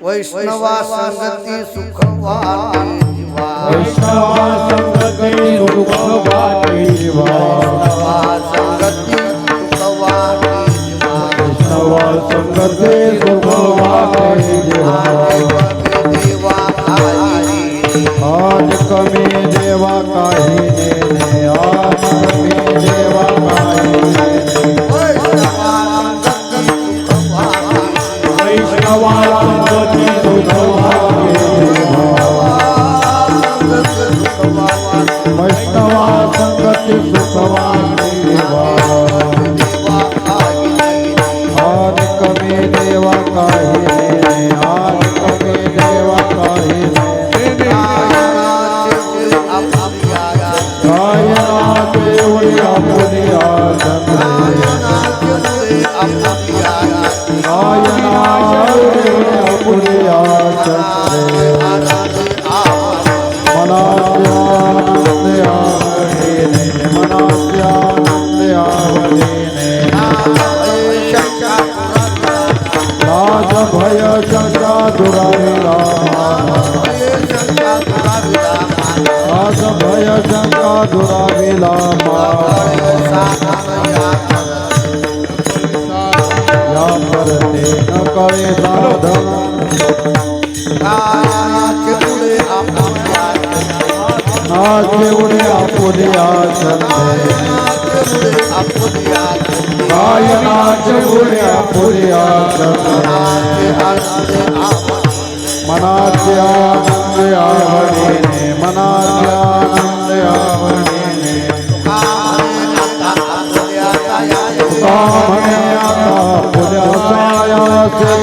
वैष्णवा संगती सुख वाटे जीवा वैष्णवा संगती सुख वाटे जीवा वैष्णवा संगती सुख वाटे जीवा वैष्णवा संगती सुख वाटे जीवा आज कमी देवा काही नेने आज कमी देवा काही नेने वैष्णवा संगती सुख वाटे जीवा वैष्णवा संगती सुख वाटे जीवा आज कमी देवा काही नेने आज कमी देवा काही नेने गायना देवळी आपुलिया चंद्रे गायना देवळी आपुलिया चंद्रे मनात्यानंद आवडीने मनात्यानंद आवडीने लाज भय शंका दुराविला लाज भय शंका दुराविला या परते न कळे साधन नाचे उडे आपुलिया चंद्रे गायनाचे उडे आपुलिया चंद्रे मनाचे आनंद आवडीने मनाचे आनंद आवडीने म्हणे आता पुल्या सायासे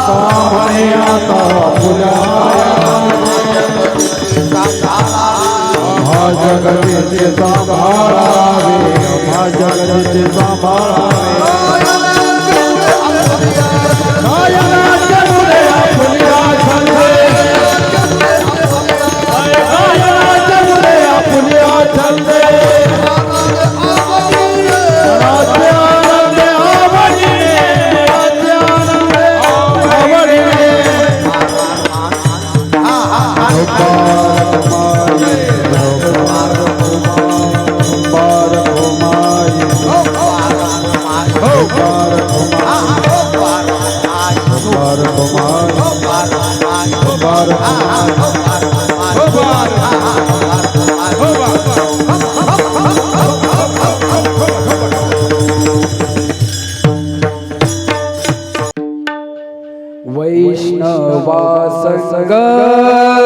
म्हणे आता पुल्या हा जगतीचे सांभाळावे हा जगतीचे सांभाळावे गायनाचे मुळे आपुलिया छंदे गायनाचे मुळे आपुलिया छंदे मनाचे आनंद आवडीने मनाचे आनंद आवडीने वैष्णवा संगती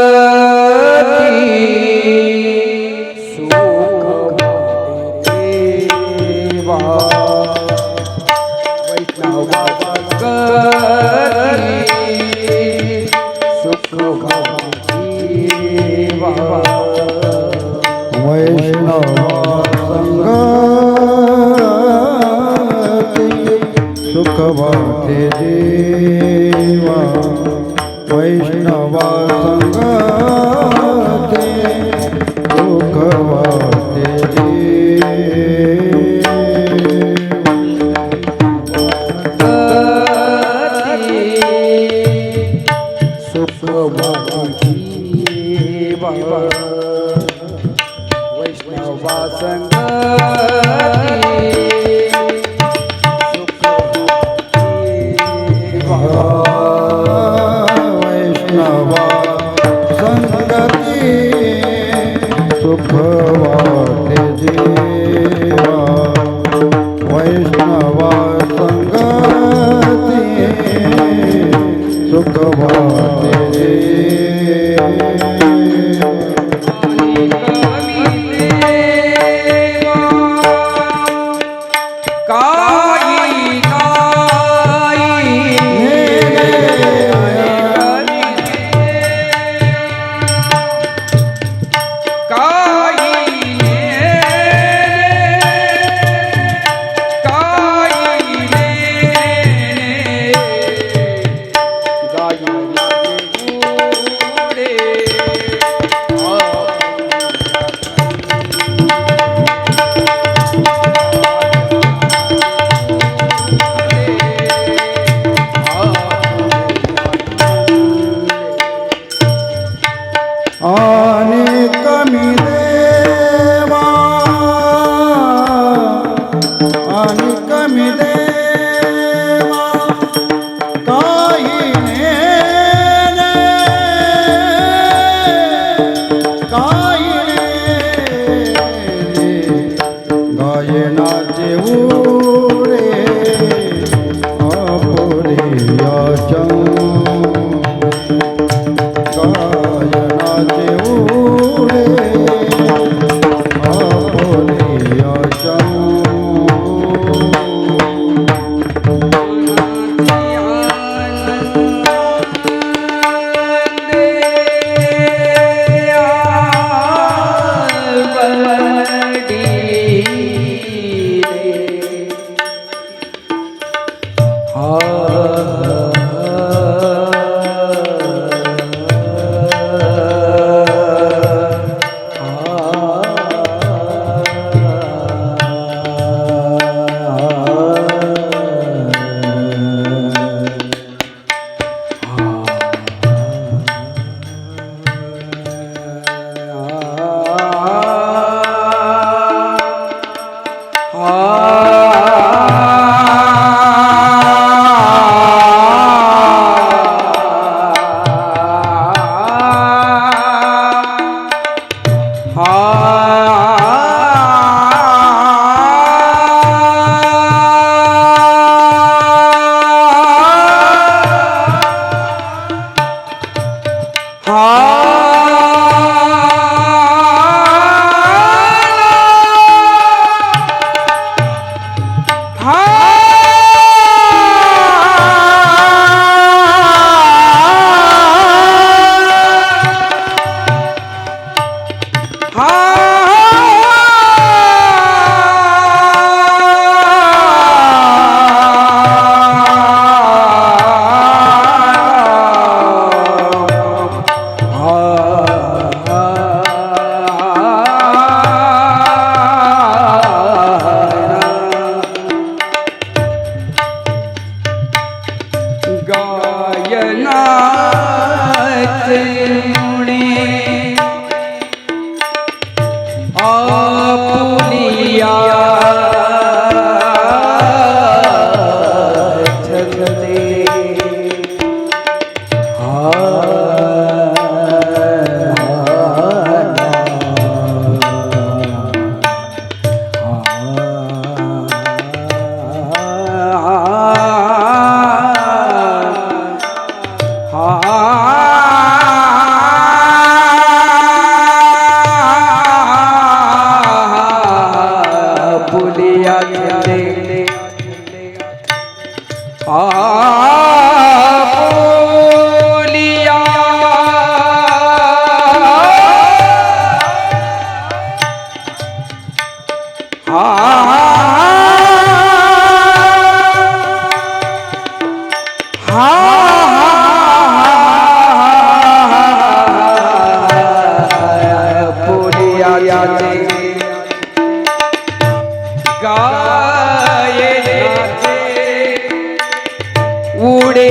सुख देवा वैष्णवा संगती सुख देवा वैष्णवा संगती सुख वाटे जीवा वैष्णवा संगती सुख वाटे सुख देवा वैष्णवा संगती वैष्णवा संगती सुख वाटे जीवा वैष्णवा संगती सुख वाटे गायनाचे उडे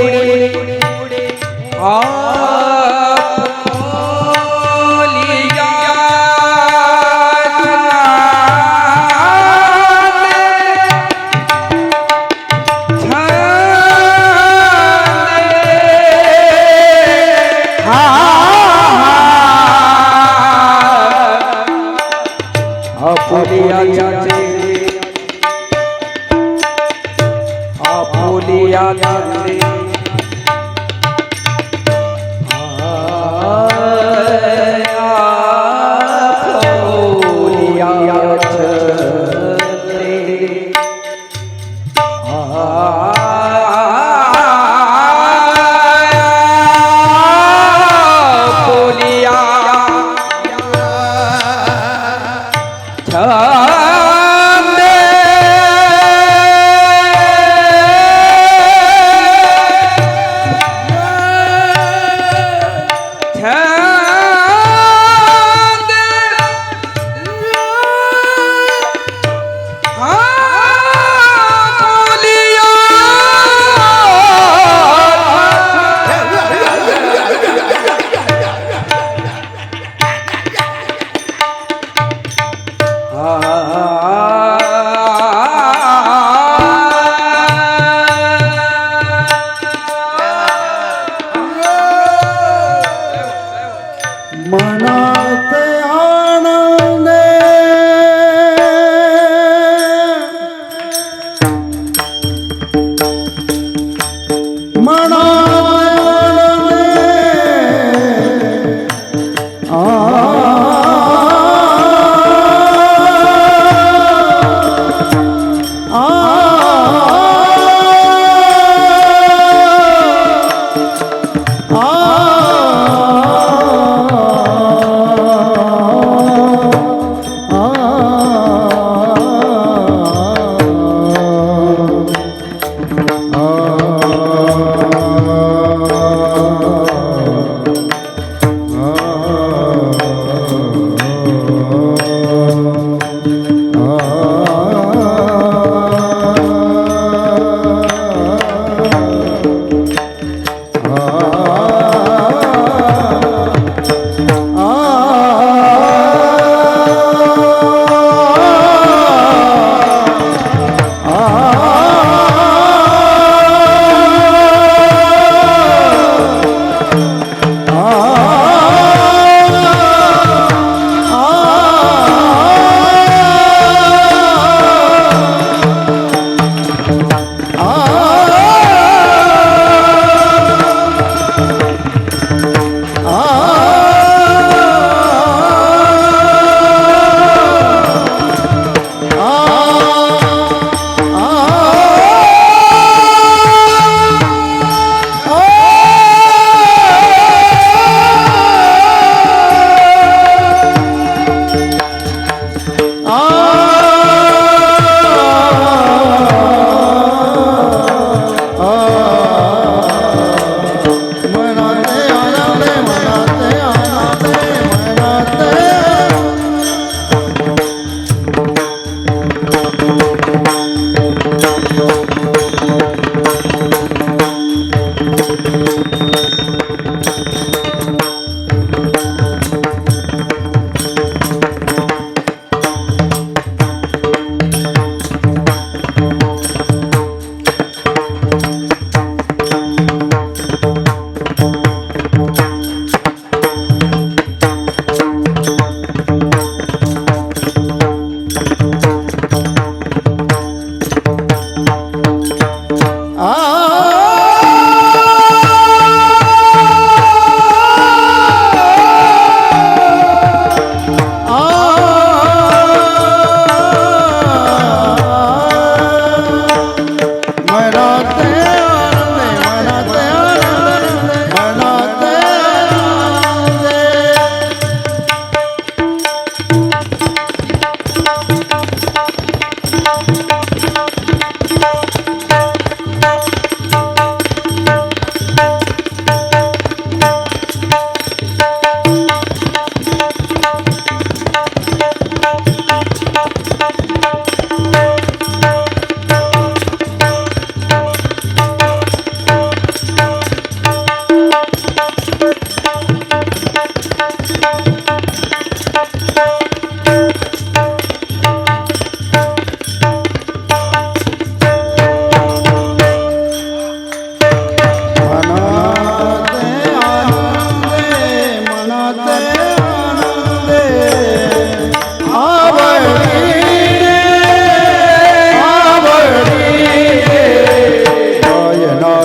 आपुलिया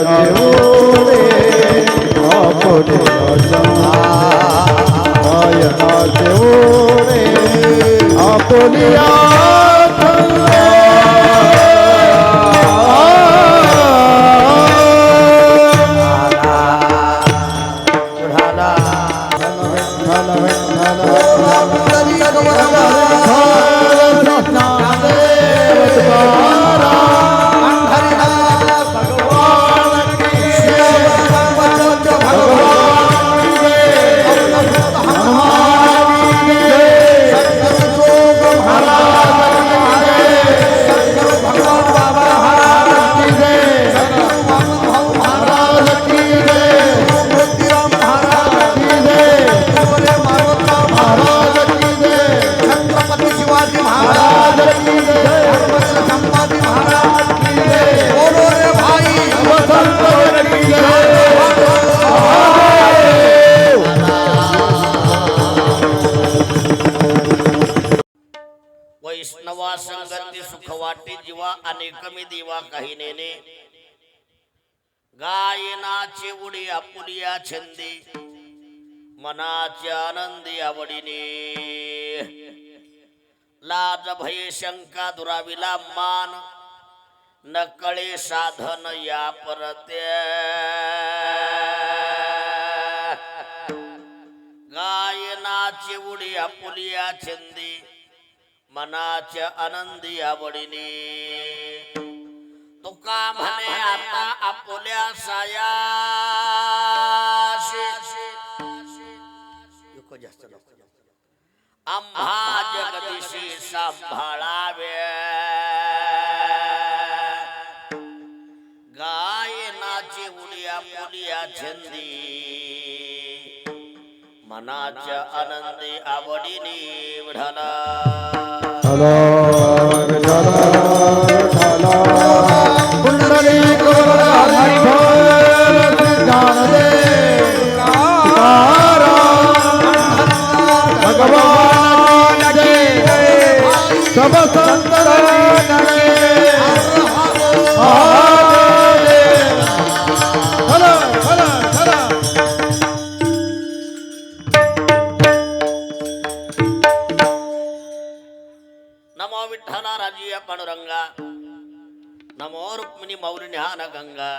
जेवढे आपुलिया गायनाचे ओढे आपुलिया वैष्णवा संगती सुख वाटे जीवा अनेकमी देवा काही नेने गायनाचे उडी आपुलिया छंदी मनाचे आनंदी आवडीने लाज भय शंका दुराविला मान नकळे साधन या परते गायनाचे उडी आपुलिया छंदी मनाच्या आनंदी आवडीने तुका म्हणे आता आपुल्या साया आम्हा जगदीशी सांभाळावे गायनाची उडिया पुलिया छंदी मनाच्या आनंदी आवडीने विढाला नमो विठ्ठला राजीय पांडुरंगा नमो रुक्मिणी मौली निहान गंगा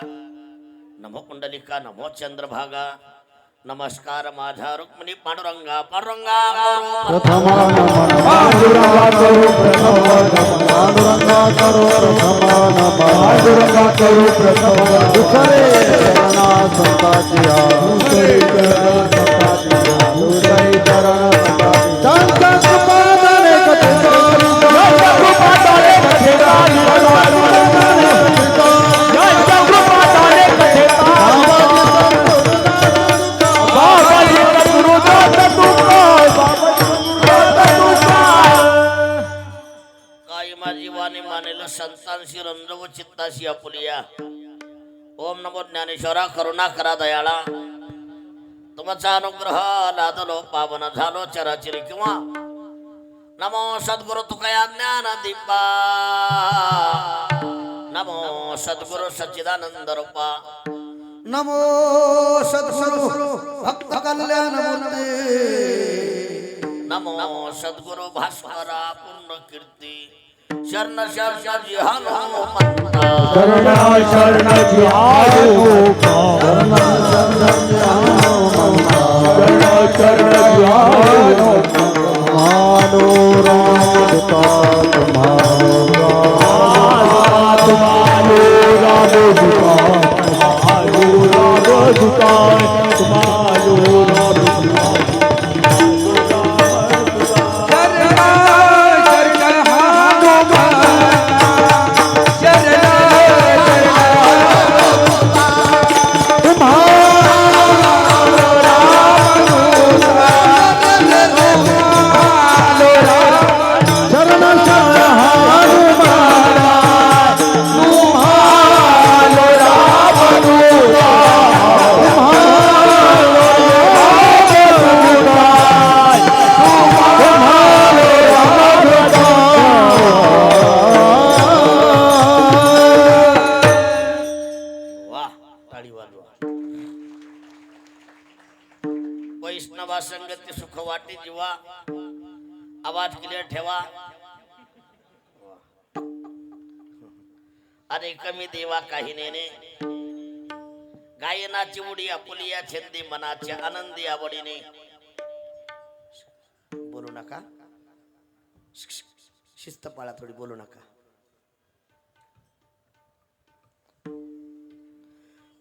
नमो कुंडलिका नमो चंद्रभागा नमस्कार माझा रुक्मिणी पांडुरंगा पांडुरंगा संतांशी रंजव चित्ताशी आपुलिया ओम नमो ज्ञानेश्वरा करुणा करा दयाळा तुमचा अनुग्रह लादलो पावन झालो चराचरी किंवा नमो सद्गुरु तुकया ज्ञान दीपा नमो सद्गुरु सच्चिदानंद रूपा नमो सद्गुरु भक्त कल्याण मूर्ती नमो सद्गुरु भास्करा पूर्ण कीर्ती शरण शरण जी हनुमंता शरण जी हनुमंता शरण जी हनुमंता मानो राम तुम्हारा तुम्हारो राम तुम्हारो टाळी वाजवा. वैष्णवा संगती सुख वाटे जीवा, आवाज क्लिअर ठेवा. अरे कमी देवा काही नेने, गायनाची उडी आपुलिया छंदी मनाच्या आनंदी आवडीने. बोलू नका, शिस्त पाळा थोडी, बोलू नका.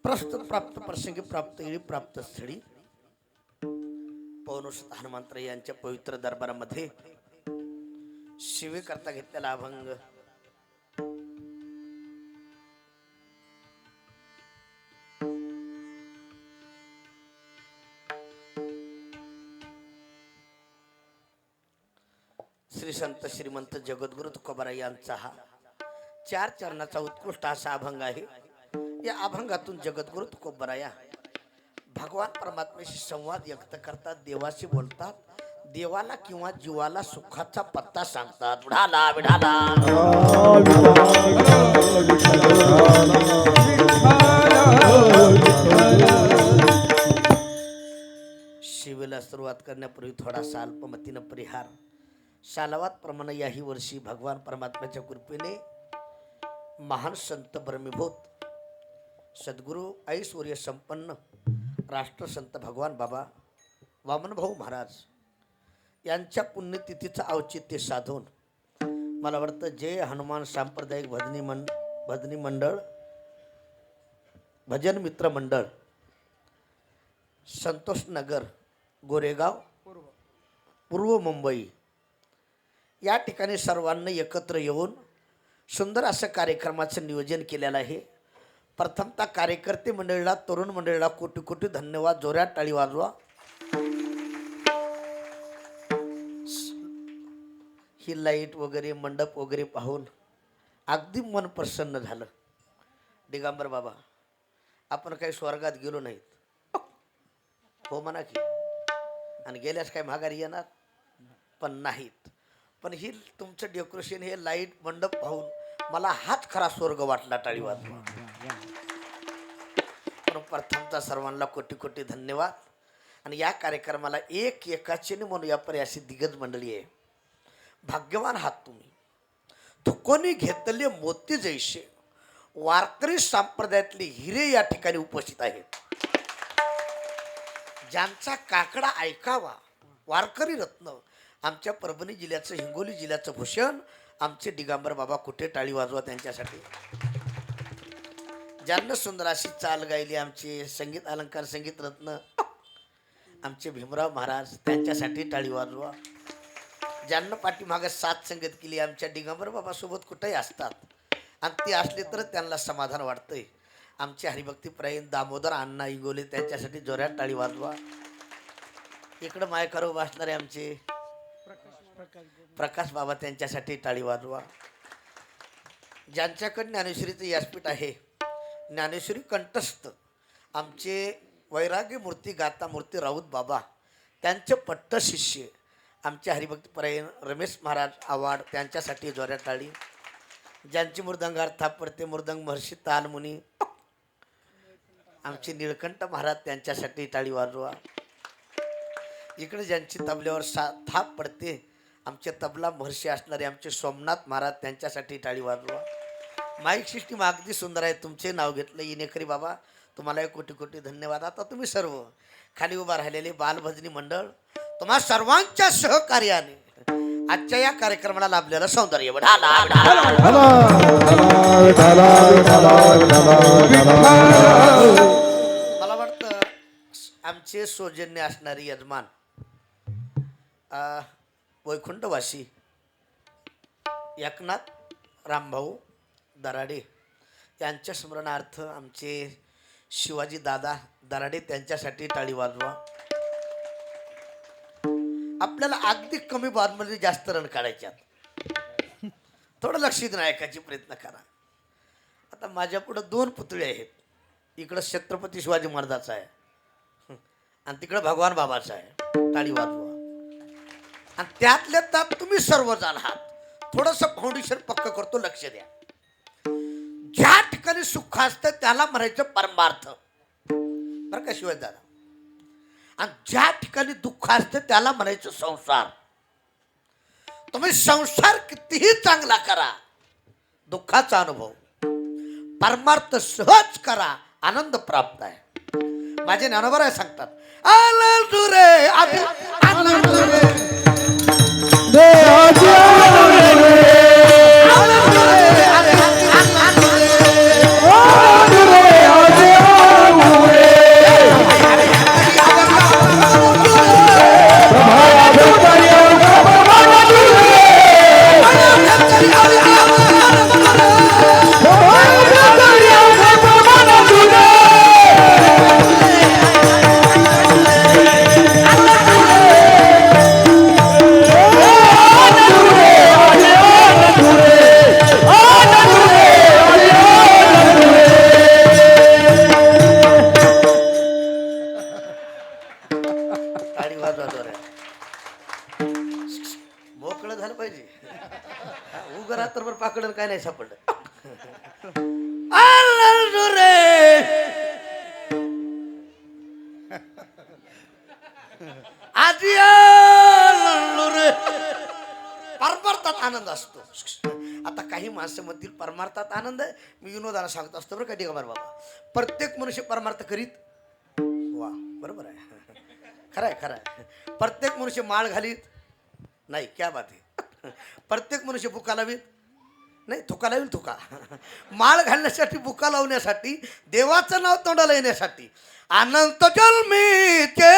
प्रस्तुत प्राप्त प्रसंगी प्राप्त वेळी प्राप्त स्थळी पौर्णुष हनुमंतराय यांच्या पवित्र दरबारामध्ये शिवेकरता घेतलेला अभंग श्री संत श्रीमंत जगद्गुरु तुकोबाराय यांचा हा 4 चरणाचा उत्कृष्ट असा अभंग आहे. या अभंगातून जगद्गुरु तुकोबाराय भगवान परमात्म्याशी संवाद व्यक्त करतात, देवाशी बोलतात, देवाला किंवा जीवाला सुखाचा पत्ता सांगतात. विढाला विढाला शिवेला सुरुवात करण्यापूर्वी थोडासा अल्पमतीनं परिहार. शालावात प्रमाणे याही वर्षी भगवान परमात्म्याच्या कृपेने महान संत ब्रह्मीभूत सद्गुरु ऐश्वर्य संपन्न राष्ट्रसंत भगवान बाबा वामनभाऊ महाराज यांच्या पुण्यतिथीचं औचित्य साधून मला वाटतं जय हनुमान सांप्रदायिक भजनी मंडळ भजन मित्र मंडळ संतोष नगर गोरेगाव पूर्व मुंबई या ठिकाणी सर्वांनी एकत्र येऊन सुंदर असं कार्यक्रमाचं नियोजन केलेलं आहे. प्रथमतः कार्यकर्ते मंडळीला, तरुण मंडळीला कोटी कोटी धन्यवाद. जोरात टाळी वाजवा. ही लाईट वगैरे मंडप वगैरे पाहून अगदी मन प्रसन्न झालं. दिगंबर बाबा, आपण काही स्वर्गात गेलो नाहीत, हो म्हणा की, आणि गेल्यास काय माघारी येणार पण नाहीत. पण ही तुमचं डेकोरेशन, हे लाईट मंडप पाहून मला हाच खरा स्वर्ग वाटला. टाळी वाजवा. पण प्रथमतः सर्वांना कोटी कोटी धन्यवाद. आणि या कार्यक्रमाला एक एकाचे म्हणून यापरी अशी दिग्गज मंडळी आहे. भाग्यवान आहात तुम्ही. धुकोनी घेतले मोती जैसे वारकरी संप्रदायातले हिरे या ठिकाणी उपस्थित आहेत. ज्यांचा काकडा ऐकावा, वारकरी रत्न, आमच्या परभणी जिल्ह्याचं, हिंगोली जिल्ह्याचं भूषण आमचे दिगंबर बाबा कुठे. टाळी वाजवा त्यांच्यासाठी. ज्यांना सुंदर अशी चाल गायली आमचे संगीत अलंकार संगीत रत्न आमचे भीमराव महाराज, त्यांच्यासाठी टाळी वाजवा. ज्यांना पाठीमागे साथ संगत केली आमच्या दिगंबर बाबा सोबत कुठेही असतात आणि ते असले तर त्यांना समाधान वाटतंय. आमचे हरिभक्तीप्रायण दामोदर अण्णा इंगोले, त्यांच्यासाठी जोरात टाळी वाजवा. इकडं मायकारो बसणारे आमचे प्रकाश बाबा, त्यांच्यासाठी टाळी वाजवा. ज्यांच्याकडे ज्ञानेश्वरीचं व्यासपीठ आहे, ज्ञानेश्वरी कंठस्थ आमचे वैराग्य मूर्ती गाता मूर्ती राऊत बाबा, त्यांचे पट्ट शिष्य आमचे हरिभक्तीपरायण रमेश महाराज आवाड, त्यांच्यासाठी जोरात टाळी. ज्यांची मृदंगार थापडते मृदंग महर्षी तालमुनी आमचे निळकंठ महाराज, त्यांच्यासाठी टाळी वाजवा. इकडे ज्यांची तबल्यावर थाप पडते आमचे तबला महर्षी असणारे आमचे सोमनाथ महाराज, त्यांच्यासाठी टाळी वाजवा. माईक सिस्टीम अगदी सुंदर आहे. तुमचे नाव घेतलं इनेकरी बाबा, तुम्हाला कोटी कोटी धन्यवाद. आता तुम्ही सर्व खाली उभा राहिलेले बालभजनी मंडळ, तुम्हा सर्वांच्या सहकार्याने आजच्या या कार्यक्रमाला लाभलेलं सौंदर्य मला वाटतं आमचे सौजन्य असणारे यजमान वैकुंठवासी एकनाथ रामभाऊ दराडे यांच्या स्मरणार्थ आमचे शिवाजी दादा दराडे, त्यांच्यासाठी टाळी वाजवा. आपल्याला अगदी कमी बादमध्ये जास्त रन काढायच्यात, थोडं लक्ष देऊन ऐकायचे प्रयत्न करा. आता माझ्या पुढं 2 पुतळे आहेत. इकडं छत्रपती शिवाजी महाराजाचा आहे आणि तिकडं भगवान बाबाचा आहे. टाळी वाजवा. आणि त्यातल्या त्यात तुम्ही सर्वजण आहात. थोडंसं फाउंडेशन पक्क करतो, लक्ष द्या. ज्या ठिकाणी ठिकाणी सुख असतं त्याला म्हणायचं परमार्थ, बरं का शिवाजी दादा. आणि ज्या ठिकाणी दुःख असतं त्याला म्हणायचं संसार. तुम्ही संसार कितीही चांगला करा, दुःखाचा अनुभव. परमार्थ सहज करा, आनंद प्राप्त आहे. माझे ज्ञानोबा सांगतात, आनंद रे आनंद रे मोकळं झालं पाहिजे. उगा रात्रभर पाकडन काय नाही सापडलं. आजी रे परमार्थात आनंद असतो. आता काही माणसं म्हणतील परमार्थात आनंद आहे. मी विनोदाला सांगत असतो बरं का दिगंबर बाबा, प्रत्येक मनुष्य परमार्थ करीत. वा बरोबर आहे, खरं आहे खरं आहे. प्रत्येक मनुष्य माळ घालीत नाही, क्या बात आहे. प्रत्येक मनुष्य बुका लावीत नाही, थुका लावील थुका. माळ घालण्यासाठी, बुका लावण्यासाठी, देवाचं नाव तोंडाला येण्यासाठी अनंत जन्मीचे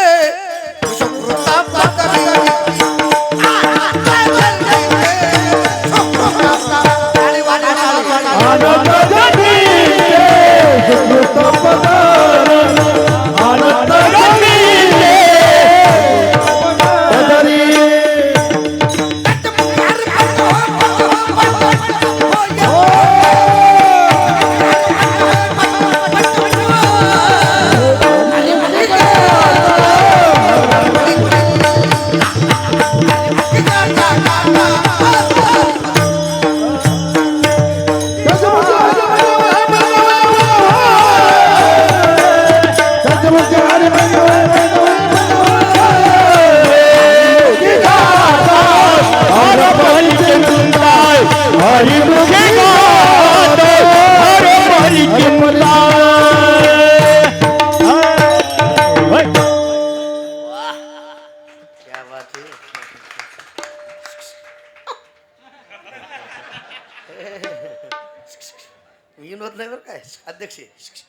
विनोद नाही बरं काय अध्यक्ष.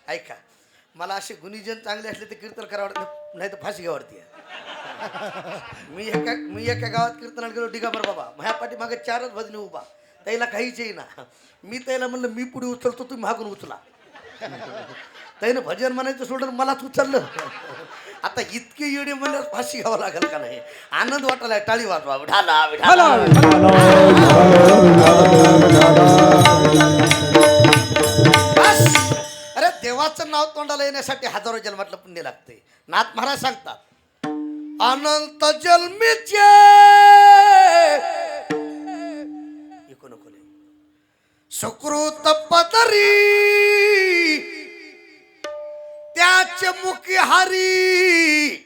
ऐका, मला असे गुणीजन चांगले असले तर कीर्तन करावं, नाही तर फाशी घ्यावरती. मी एका गावात कीर्तनाला गेलो, दिगंबर बाबा माझ्या पाठी मागे 4च भजनी उभा. त्याला काहीच येईना. मी त्याला म्हणलं मी पुढे उचलतो, तुम्ही मागून उचला. त्यानं भजन म्हणायचं सोडून मलाच उचललं. आता इतके येडे म्हणल्यावर फाशी घ्यावं लागेल का नाही. आनंद वाटायला, टाळी वाजवा. विठाला विठाला. अरे देवाचं नाव तोंडाला येण्यासाठी हजारो जन्मातलं पुण्य लागते. नाथ महाराज सांगतात, अनंत जन्मीचे सुकृत पदरी त्याचे मुखी हरी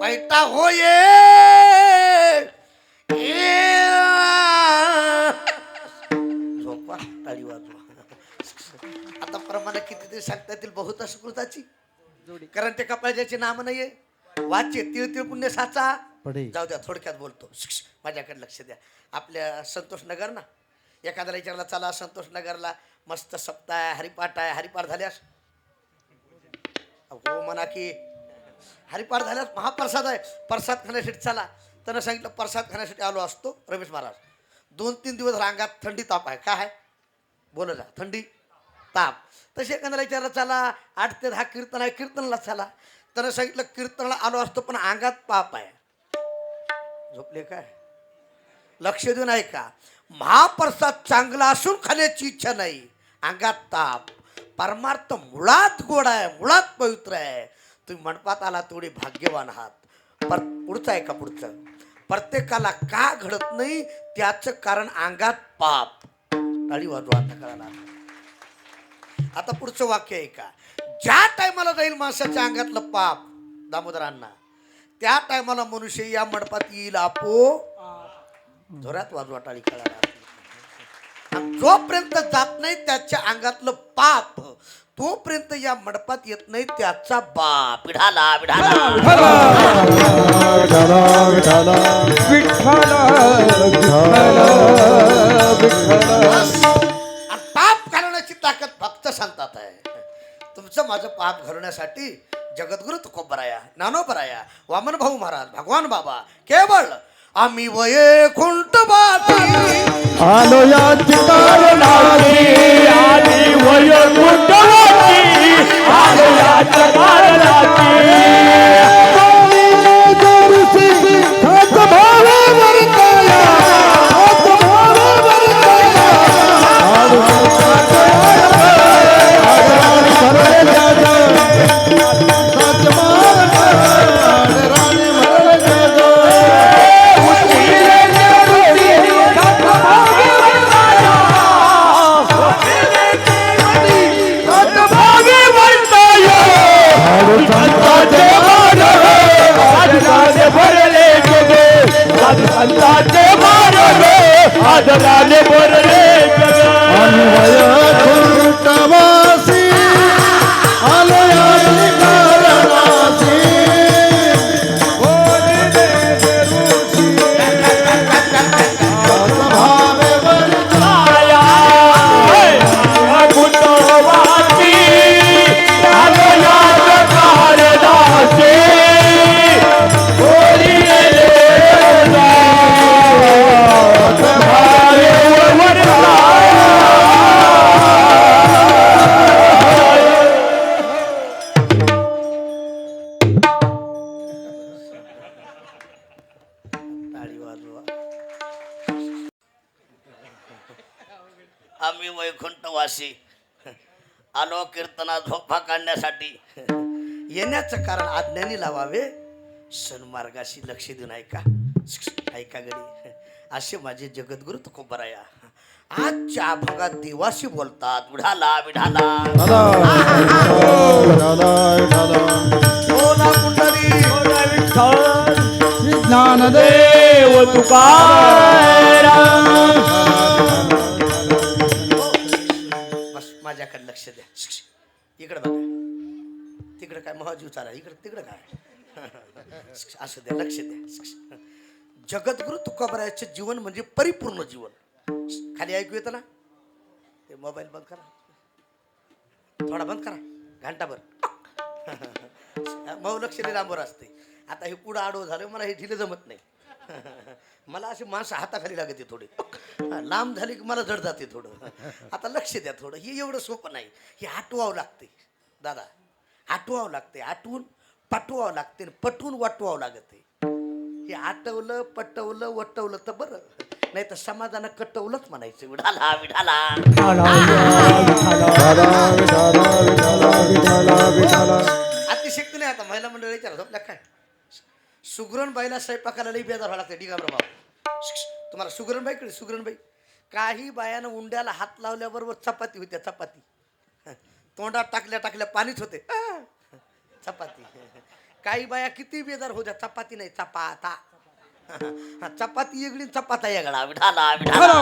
पैटा होये. झोपा, टाळी वाजवा. आता प्रमाणे किती सांगता येतील बहुता सुकृताची, कारण ते कपाळाचे नाम नाहीये. वाचे तिळ तिळ पुण्य साचा. जाऊ द्या, थोडक्यात बोलतो. माझ्याकडे लक्ष द्या. आपल्या संतोष नगर ना, एखाद्याला विचारला चला संतोष नगरला, मस्त सप्ताह आहे, हरिपाठ आहे. हरिपाठ झाल्यास हो म्हणा की हरिपाठ झाल्यास महाप्रसाद आहे, प्रसाद खाण्यासाठी चला. त्यानं सांगितलं प्रसाद खाण्यासाठी आलो असतो. रमेश महाराज 2-3 दिवस रांगात, थंडी ताप आहे. काय आहे बोल जा, थंडी ताप. तसे एखाद्याला विचारला चला 8 ते 10 कीर्तन आहे, कीर्तनला चला. त्यानं सांगितलं कीर्तनला आलो असतो पण अंगात पाप आहे. झोपले काय? लक्ष देऊन ऐका. महाप्रसाद चांगला असून खाण्याची इच्छा नाही, अंगात ताप. परमार्थ मुळात गोड आहे, मुळात पवित्र आहे. तुम्ही मंडपात आला थोडी भाग्यवान आहात. पुढचं आहे का? पुढचं, प्रत्येकाला का घडत नाही त्याचं कारण अंगात पाप. टाळी वाजवा आता कळाला. आता पुढचं वाक्य आहे का, ज्या टायमाला जाईल माणसाच्या अंगातलं पाप दामोदरांना, त्या टायमाला मनुष्य या मंडपात येईल आपो जोरात वाजवा टाळी कळाला. जोपर्यंत जात नाही त्याच्या अंगातलं पाप, तोपर्यंत या मंडपात येत नाही त्याचा बाप. विढाला विढाला आणि पाप घालवण्याची ताकद फक्त संतात आहे. तुमचं माझं पाप घालवण्यासाठी जगद्गुरु तुकोबराया, ज्ञानोबराया, वामन भाऊ महाराज, भगवान बाबा केवळ आम्ही वैकुंठवासी आलो या कारणाची आधी वैकुंठवासी आलो या कारणाची आदराने भरले वैकुंठवासी आलो या कारणाची टाळी वाजवा. आम्ही वैकुंठवासी आलो कीर्तना झोपा काढण्यासाठी. येण्याचं कारण आज्ञानी लावावे, सन्मार्गाशी लक्ष देऊन ऐका. ऐका गडी, असे माझे जगद्गुरु तुकोबराया आजच्या भागात देवाशी बोलतात. विढाला विढाला बोला कुंडली ज्ञानदेव तुकाराम बस माझ्याकडे लक्ष द्या. इकडे बघा, तिकडे काय महाजीव चाला, इकडे तिकडे काय असं द्या, लक्ष द्या. जगद्गुरु तुकोबरायाचे जीवन म्हणजे परिपूर्ण जीवन. खाली ऐकू येतं ना, ते मोबाईल बंद करा, थोडा बंद करा, घंटाभर मऊ लक्ष लांबवर असते. आता हे पुढं आडवं झालं, मला हे ढिले जमत नाही. मला अशी माणसं हाताखाली लागते थोडी, लांब झाली की मला जड जाते थोडं. आता लक्ष द्या थोडं, हे एवढं सोपं नाही. हे आठवावं लागते दादा, आठवावं लागते. आठवून पटवावं लागते, पटवून वाटवावं लागते. हे आठवलं पटवलं वटवलं तर बरं, नाही तर समाजानं कटवलंच म्हणायचं. विढाला विढाला अतिशक्ती नाही. आता महिला मंडळ विचारा झोपल्या काय, सुगरणबाईला स्वयंपाकाला लई बेजार व्हायला लागते. डिगाबर बाबा, तुम्हाला सुगरणबाईकडे, सुगरणबाई काही बायानं उंड्याला हात लावल्याबरोबर चपाती होत्या. चपाती तोंडात टाकल्या टाकल्या पाणीच होते चपाती. काही बाया किती बेजार होत्या, चपाती नाही चपाता. चपाती वेगळी चपाता वेगळा. विढाला विढाला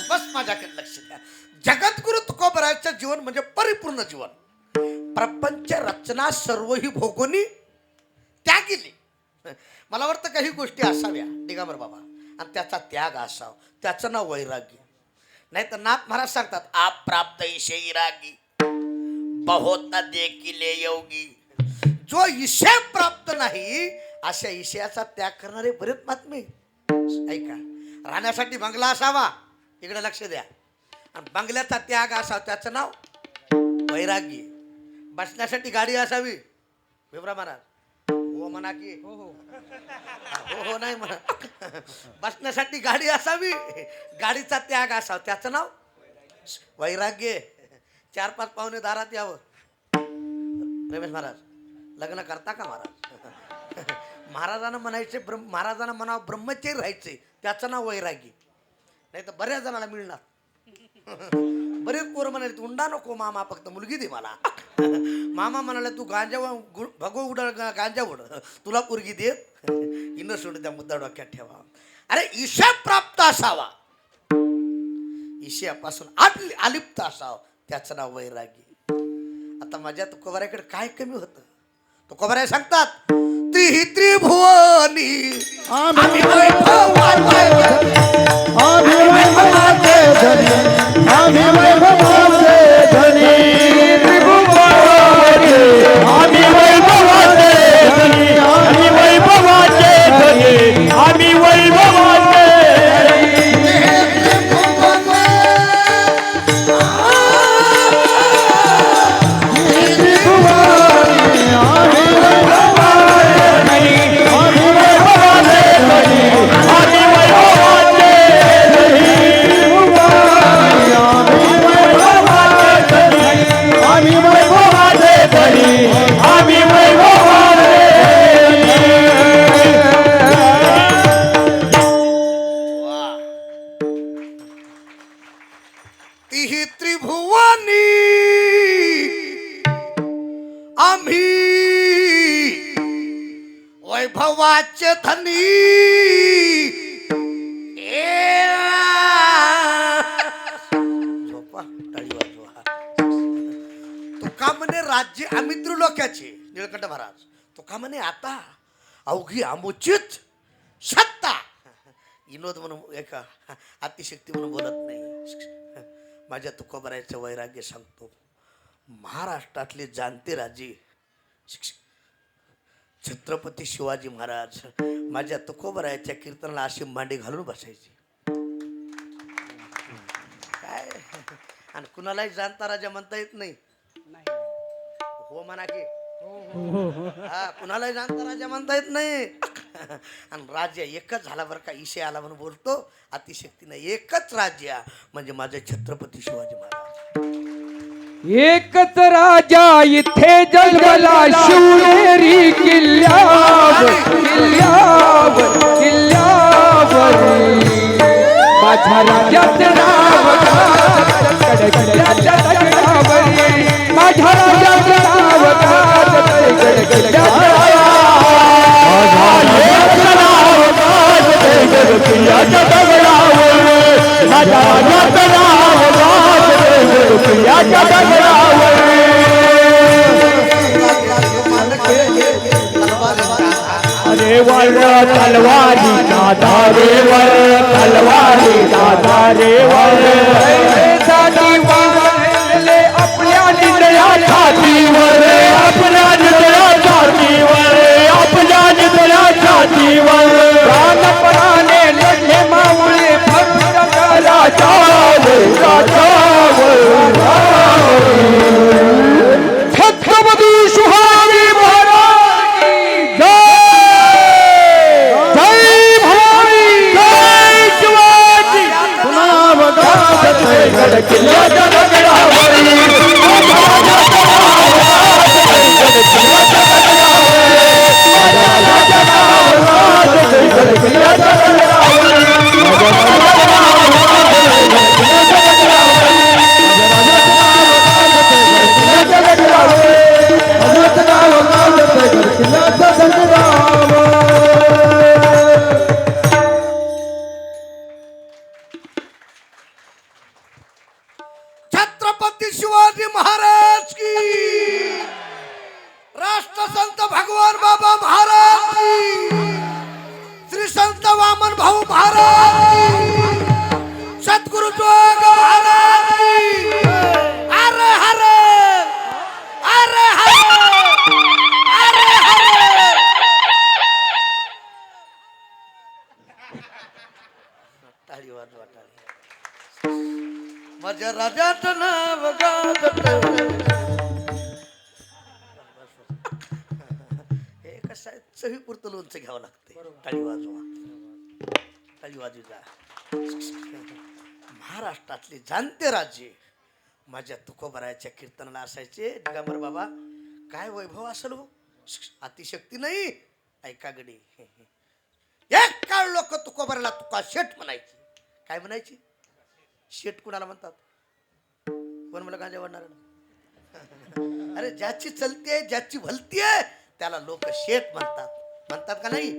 बस माझ्याकडे लक्ष द्या. जगद्गुरु तुकोबरायाचं जीवन म्हणजे परिपूर्ण जीवन. प्रपंच रचना सर्व ही भोगोनी त्यागिली. मला वाटतं काही गोष्टी असाव्या दिगंबर बाबा, आणि त्याचा त्याग असावा. त्याचं नाव वैराग्य. नाही तर नाथ महाराज सांगतात, आप प्राप्त ईशे रागी बहुत देखिले योगी. जो ईशय प्राप्त नाही अशा ईशयाचा त्याग करणारे बरेच महात्मे. ऐका, राहण्यासाठी बंगला असावा, इकडे लक्ष द्या, आणि बंगल्याचा त्याग असावा, त्याचं नाव वैराग्य. बसण्यासाठी गाडी असावी, भिमरा महाराज हो म्हणा की हो हो नाही म्हणा. बसण्यासाठी गाडी असावी, गाडीचा त्याग असावा, त्याचं नाव वैराग्य. 4-5 पाहुणे दारात यावं. रमेश महाराज लग्न करता का महाराज? महाराजांना म्हणायचे महाराजांना म्हणावं ब्रह्मचर्य राहायचे, त्याचं नाव वैराग्य. नाही तर बऱ्याच जणांना मिळणार. बरेच पोरं म्हणाले उंडा नको मामा, फक्त मुलगी दे मला. मामा म्हणाले तू गांजा भगव उड गांजा उड, तुला पोरगी दे. इनं सोडून त्या मुद्दा डोक्यात ठेवा. अरे ईशा प्राप्त असावा, ईशयापासून अलिप्त असावं, त्याचं नाव वैरागी. आता माझ्या तुकोबाऱ्याकडे काय कमी होतं? तुकोबाऱ्या सांगतात ती त्रिभुवनी आम्ही वैभवाचे धनी, आम्ही वैभवाचे धनी, आम्ही वैभवाचे धनी, त्रिभुवनी आम्ही वैभवाचे धनी, आम्ही वैभवाचे धनी, आम्ही वैभवाचे ती त्रिभुवनी आम्ही वैभवाचे धनी. झोपा, टाळी वाजवा. तुका म्हणे राज्य आम्ही त्रिलोक्याचे, निळकंठ महाराज. तुका म्हणे आता अवघी आमुचित सत्ता. विनोद म्हणून एका अतिशक्ती म्हणून बोलत नाही. माझ्या तुकोबारायचं वैराग्य सांगतो. महाराष्ट्रातले जाणते राजे छत्रपती शिवाजी महाराज माझ्या तुकोबारायच्या कीर्तनाला अशी मांडी घालून बसायची. काय आणि कुणालाही जाणता राजा म्हणता येत नाही. हो म्हणा की हा, कुणालाही जाणता राजा म्हणता येत नाही. आणि राज्य एकच झाला बरं का. ईशे आला म्हणून बोलतो अतिशक्तीनं. एकच राज्य म्हणजे माझे छत्रपती शिवाजी महाराज. एकच राजा इथे जन्मला शिवनेरी किल्ल्यावर, किल्ल्यावर, किल्ल्यावर. माझ्या राजाचं नाव गडगड्याच्या दगडावर, माझ्या राजाचं नाव गडगड्याच्या अरे वर तलवारी दादारेवर, तलवारी दादारेवर, आपल्या निदया छातीवर, आपल्या निदया छातीवर, आपल्या निदया छातीवर, प्राणपणाने लढले मावळे फक्त राजावर, राजावर. छत्रपती शिवाजी महाराज की जय, जय भवानी, जय शिवाजी. नाव गाजते गड किल्ल्याच्या दगडावर, छत्रपती शिवाजी महाराज की, राष्ट्रसंत भगवान बाबा महाराज की, श्री संत वामन भाऊ महाराज की, सद्गुरु जोग महाराज की. अरे हरे, अरे हरे, अरे हरे. टाळी वाजवा, टाळी. माझ्या राजाचं नाव गाजत. हे कसं आहे, चवीपुरतं लोणचं घ्यावं लागते. टाळी वाजवा, टाळी वाजू जा. महाराष्ट्रातले जाणते राजे माझ्या तुकोबारायच्या कीर्तनाला असायचे. दिगंबर बाबा काय वैभव असेल हो, अतिशक्ती नाही. ऐका गडी, एक काळ लोक तुकोबाराला तुका शेठ म्हणायचे. काय म्हणायची? शेट कुणाला म्हणतात? कोण मला गांजा वाढणार? अरे ज्याची चलते ज्याची भलतीये त्याला लोक शेट म्हणतात. म्हणतात का नाही?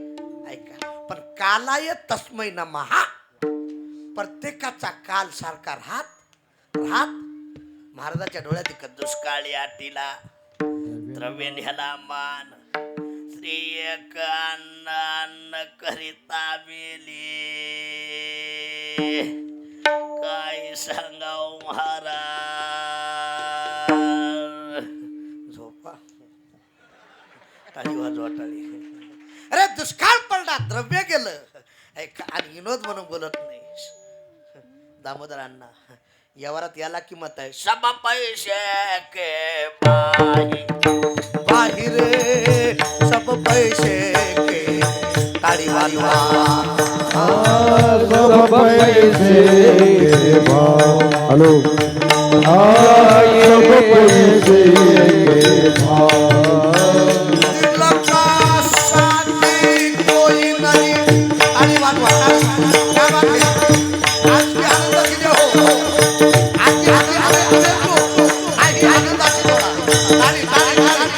ऐका, पण कालाय तस्मै नमः. प्रत्येकाचा काल सारखा राहत महाराजाच्या डोळ्यात एक दुष्काळी आटीला द्रव्य न्याला मान श्री एक अन्न करिता मेली. काय सांगाव महाराज. झोपा, टाळी वाजवा टाळी. अरे दुष्काळ पडला, द्रव्य गेलं. ऐका, आणि विनोद म्हणून बोलत नाही. दामोदर अण्णा यावरात याला किंमत आहे. सब पैसे के बाही बाहिर सब पैसे के टाळी वाजवा. सब पैसे के भाव. हॅलो. सब पैसे के भाव. दिलकासाठी कोई नाही. टाळी वाजवा, टाळी. क्या बात है? आज की आनंद किती हो. आज की आनंदाची डोळा. टाळी टाळी टाळी.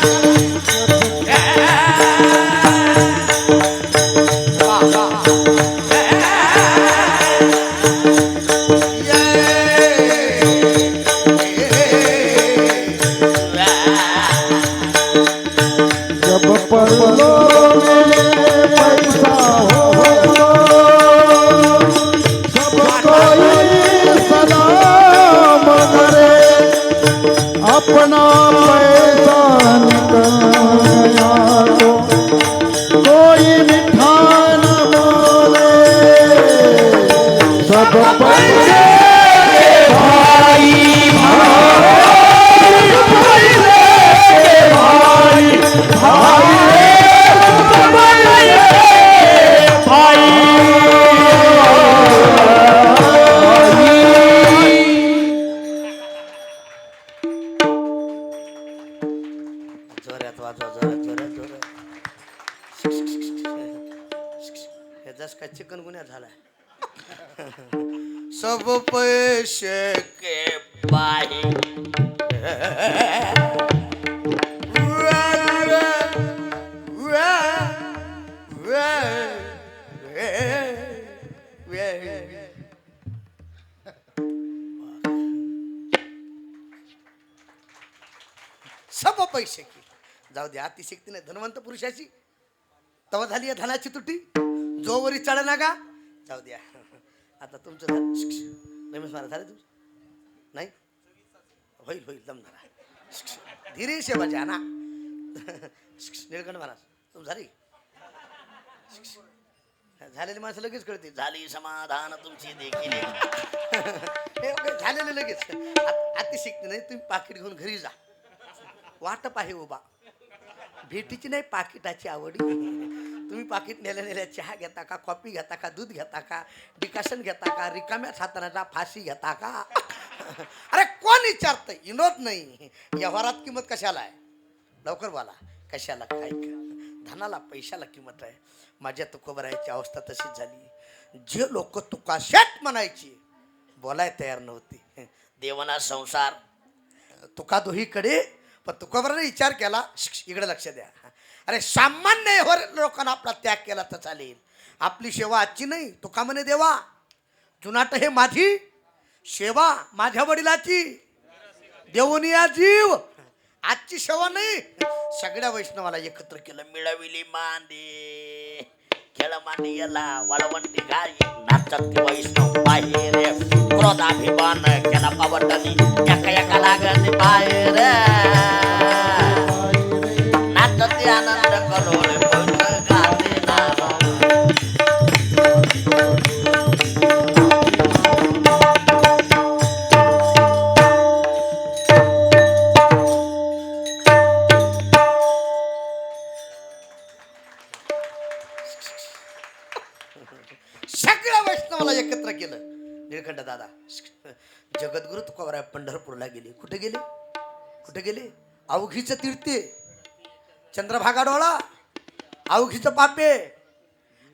जब परलो में पैसा हो सब कोई सलाम करे. अपना पैसा निकला तो कोई मिठा न बोले. सब पैसे भाई जोरात वाजवा, जोरात जोरात जोरात. हे जस काय चिकन गुन्हा झालाय. सब पैसे के बाही सब पैसे की. जाऊ द्या, अतिशक्ती नाही धनवंत पुरुषाची. तवा झाली आहे धनाची तुटी. जोवरी चढ ना का. जाऊ द्या, आता तुमचं रमेश महाराज झालं तुमचं? नाही होईल होईल जमणार. धीरे शे बजा ना. निळकंठ महाराज तुम झाली. झालेली माणसं लगेच कळते. झाली समाधान तुमची देखील. झालेले लगेच. अतिशक्ती नाही, तुम्ही पाकिट घेऊन घरी जा. वाटप आहे उभा. भेटीची नाही, पाकिटाची आवडी. तुम्ही पाकिट नेल्या चहा घेता का, कॉफी घेता का, दूध घेता का, डिकाशन घेता का, रिकाम्या सातानाचा फाशी घेता का? अरे कोण विचारतंय? विनोद नाही. व्यवहारात किंमत कशाला आहे? लवकर बोला. कशाला काय का? धनाला पैशाला किंमत आहे. माझ्या तुकोबरायची अवस्था तशीच झाली. जे लोक तुका शेट म्हणायची बोलाय तयार नव्हती. देवना संसार तुका दोहीकडे, पण तुकोबराने विचार केला. इकडे लक्ष द्या. अरे सामान्य लोकांना आपला त्याग केला तर चालेल. आपली सेवा आजची नाही. तुका म्हणे देवा जुनाट हे माझी सेवा, माझ्या वडिलाची देवून या जीव. आजची सेवा नाही. सगळ्या वैष्णवाला एकत्र केलं. मिळविली मांदी खेळ मांडी याला वाळवंटी गाई नाचती वैष्णव बाहेर. क्रोधाभिमान केला पावटणी एका एका लागत बाहेर. नाचती आनंद करोड गाते नाम. सगळ्या वैष्णवाला एकत्र केलं. निळकंठ दादा जगद्गुरु तुकोबराय पंढरपूरला गेले. कुठे गेले? कुठे गेले? अवघीचं तीर्थे, चंद्रभागा डोळा, अवघीचं पापे,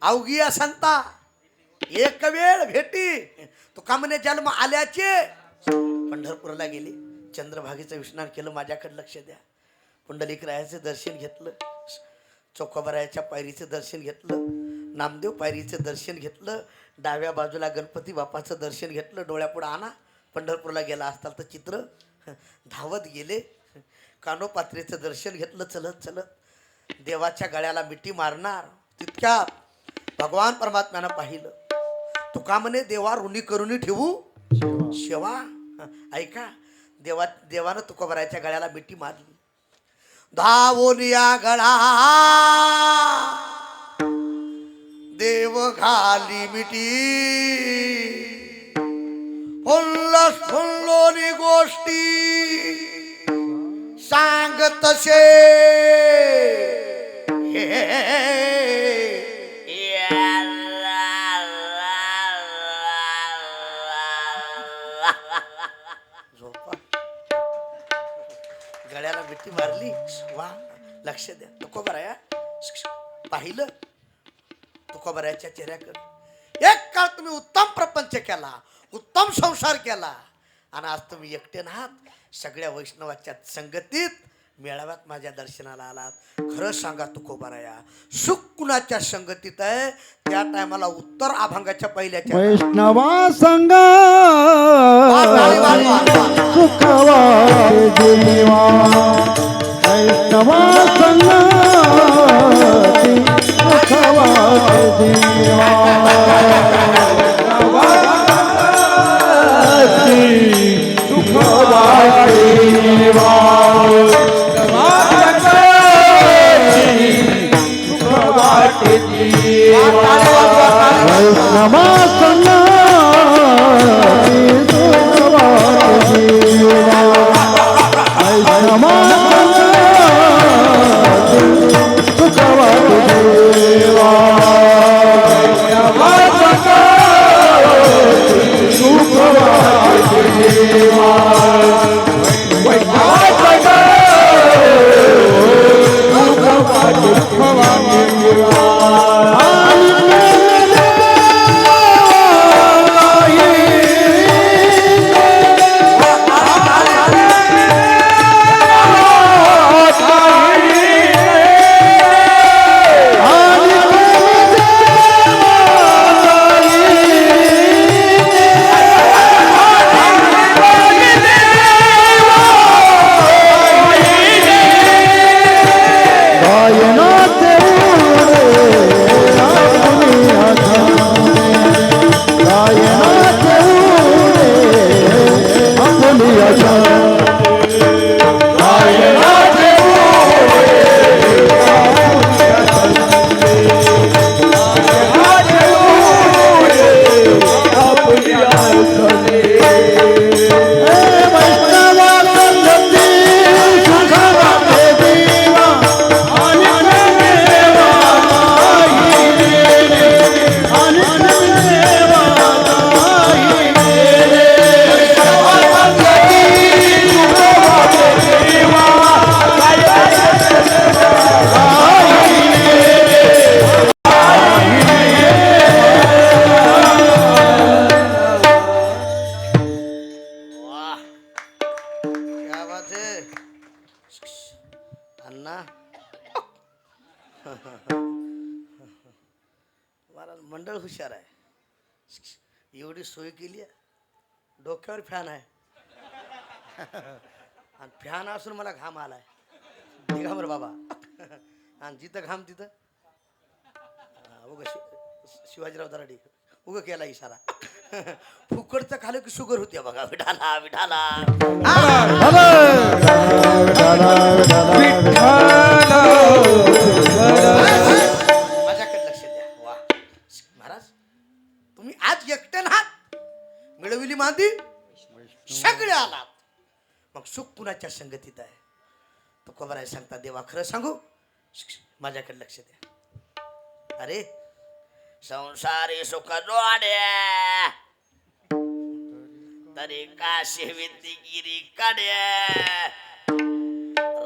अवघी संता, एक वेळ भेटी तुका म्हणे जन्म आल्याचे. पंढरपूरला गेली, चंद्रभागेचं विस्नान केलं. माझ्याकडे लक्ष द्या. पुंडलिकरायाचं दर्शन घेतलं, चोखोबरायाच्या पायरीचं दर्शन घेतलं, नामदेव पायरीचं दर्शन घेतलं, डाव्या बाजूला गणपती बाप्पाचं दर्शन घेतलं. डोळ्यापुढं आणा. पंढरपूरला गेला असताल तर चित्र. धावत गेले, कानोपात्रेचं दर्शन घेतलं. चलत चलत देवाच्या गळ्याला मिठी मारणार तितक्यात भगवान परमात्म्यानं पाहिलं. तुका म्हणे देवा ऋणी करुणी ठेवू शेवा. ऐका, देवानं तुकोबरायाच्या गळ्याला मिठी मारली. धावोलिया गळा देव घाली मिठी, फुल्लोनी गोष्टी सांग तसे. झोपा. गळ्याला मिठी मारली. वा, लक्ष द्या. तुकोबराया पाहिलं तुकोबरायाच्या चेहऱ्याकडे. एक काळ तुम्ही उत्तम प्रपंच केला, उत्तम संसार केला, आणि आज तुम्ही एकटे नाहात. सगळ्या वैष्णवाच्या संगतीत मेळाव्यात माझ्या दर्शनाला आलात. खरं सांगा तुकोबराया, सुख कुणाच्या संगतीत आहे? त्या टायमाला उत्तर अभंगाच्या पहिल्याच्या वैष्णवा संगा सुखवा जीवा. वैष्णवा संगा सुखवा जीवा. सुखवा जीवा. वैष्णवा संगा सुखवा जीवा. वैष्णवा सुखवा जीवा. अण्णा मला मंडळ हुशार आहे. एवढी सोय केली आहे, डोक्यावर फॅन आहे आणि फॅन असून मला घाम आलाय. निघा बरं बाबा. आणि जिथं घाम तिथं उग शिवाजीराव दराडे उग केला इशारा. फुकटचं खालं की शुगर होती बघा. विठाला विठाला माझ्याकडे लक्ष द्या. वा महाराज, तुम्ही आज एकटे नाहात. मिळविली मांदी सगळे आलात. मग सुख कुणाच्या संगतीत आहे? तो कोबराय सांगता, देवा खरं सांगू, माझ्याकडे लक्ष द्या. अरे संसारी सुख जोड्या तरी काशी विद्यगिरी काड्या,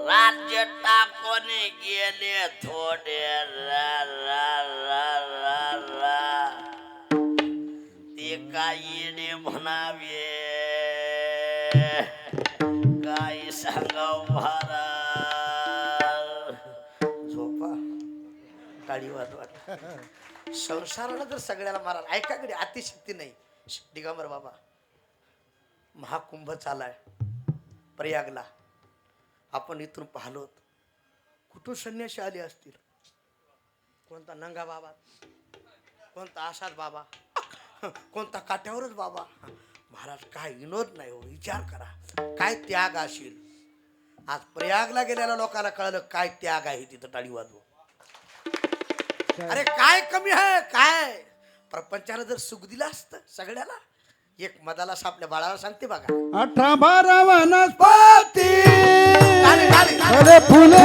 राज्य टाकून गेले थोडे रा रा रा रा रा. काय येणे म्हणावे काय सांगाव महाराज. झोपा टाळी वाजवा. संसाराला जर सगळ्याला माराल ऐकाकडे अतिशक्ती नाही. दिगंबर बाबा महाकुंभ चालाय प्रयागला. आपण इथून पाहलोत कुठून संन्यासी आले असतील. कोणता नंगा बाबा, कोणता आसाद बाबा, कोणता काट्यावरच बाबा. महाराज काय विनोद नाही हो. विचार करा काय त्याग असेल. आज प्रयागला गेलेल्या लोकांना कळलं काय त्याग आहे तिथं. टाळी वाजव. अरे काय कमी आहे काय. प्रपंचानं जर सुख दिलं असतं सगळ्याला. एक मदाला आपल्या बाळाला सांगते बघा. 18 वनस्पती गाणे, गाणे, गाणे. अरे फुले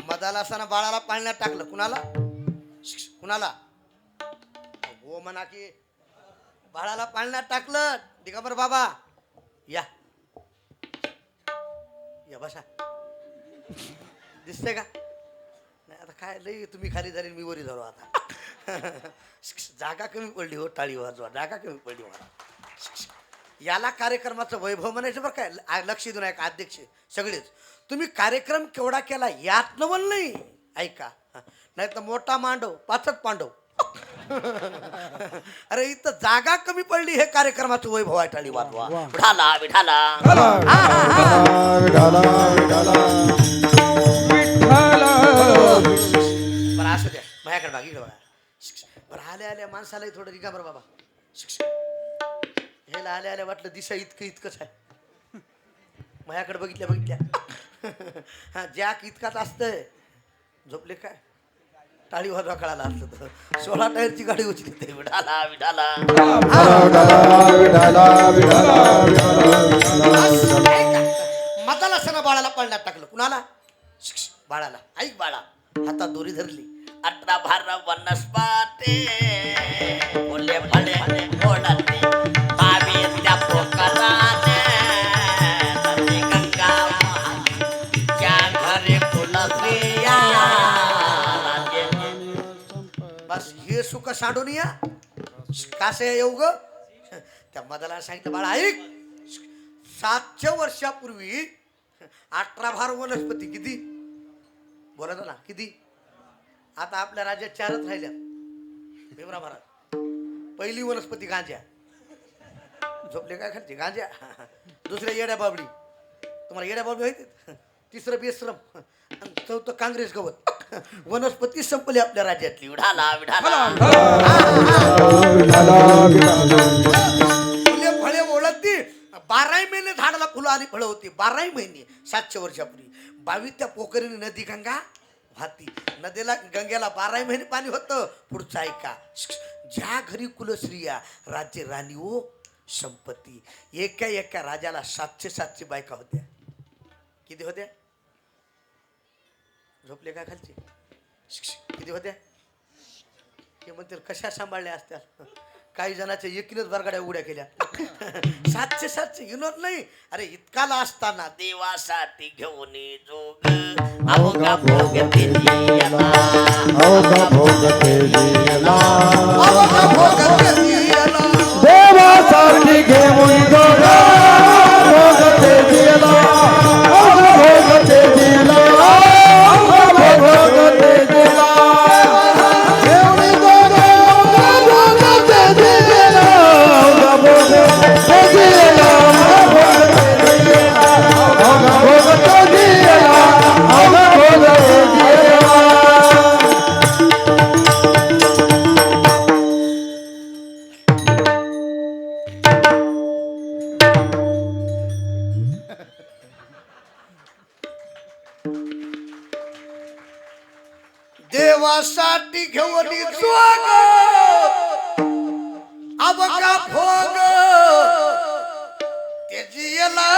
मदाला असताना बाळाला पाळण्यात टाकलं. कुणाला कुणाला हो म्हणा की बाळाला पाळण्यात टाकलं. दिगंबर बाबा या या बसा. दिसतंय का नाही. आता काय लई तुम्ही खाली झाली मी वरी झालो. आता जागा कमी पडली हो. टाळी वाजवा. जागा कमी पडली मला. याला कार्यक्रमाचं वैभव म्हणायचं बरं काय. लक्ष देऊन ऐका अध्यक्ष सगळेच. तुम्ही कार्यक्रम केवढा केला यात नवल नाही. ऐका नाही तर मोठा मांडव पाचच पांडव. अरे इथं जागा कमी पडली हे कार्यक्रमाचं वैभव आहे. टाळी वाजवा. विठाला विठाला बरं असू द्या. माझ्याकडे बागी बघा. बरं आल्या आल्या माणसालाही थोडं रिका बरं बाबा. हे आल्या आल्या वाटलं दिशा इतकंच आहे. माझ्याकडे बघितल्या हा जॅक इतकाच असतंय. झोपले काय टाळी वाजवा कळाला असतं तर 16 टायरची गाडी उचली ते. विठाला विठाला मताला सणा बाळाला पळण्यात टाकलं. कुणाला बाळाला. ऐक बाळा हातात दोरी धरली. 18 भार वनस्पती फुले फळे ओढती पावी त्या पोकराने नदी गंगा त्या घरी फुलस्त्रिया बस हे सुख सांडून या. कासे येऊ ग. त्या मदाला सांगितलं बाळा ऐक 700 वर्षापूर्वी 18 भार वनस्पती किती बोलत ना किती. आता आपल्या राज्यात 4च राहिल्या. भीमराव महाराज पहिली वनस्पती गांजा. झोपले काय खालचे गांजा. दुसऱ्या येड्या बाबडी. तुम्हाला येड्या बाबडी माहिती. तिसरं बेश्रम. आणि चौथं काँग्रेस गवत. वनस्पती संपली आपल्या राज्यातली. विठाला विठाला फुले फळे ओळखती. 12 महिने झाडाला फुलं आणि फळं होती. 12 महिने 700 वर्षापूर्वी. 22 त्या पोखरीने नदी गंगा वाहती. नदीला गंगेला 12 महिने पाणी होतं. पुढचं ऐका. ज्या घरी कुलस्त्रिया राज्य राणी ओ संपत्ती. एका एका राजाला 700 बायका होत्या. किती होत्या. झोपले काय खालचे किती होत्या. हे म्हणतील कशा सांभाळल्या असत्या. काही जणांच्या एकीनच बरगाड्या उड्या केल्या 700 विनोद नाही. अरे इतकाला असताना देवासाठी घेऊन जोग अवघा भोग तेजियाला. अवघा भोग तेजियाला. अवघा भोग तेजियाला. देवासाठी घेऊन जोग भोग तेजियाला. अवघा भोग तेजियाला. अवघा भोग तेजियाला. घेऊन जोग भोग तेजियाला. अवघा भोग तेजियाला. अवघा भोग तेजियाला. अवघा भोग तेजियाला. देवासाठी घेऊन जोग अवघा भोग तेजियाला.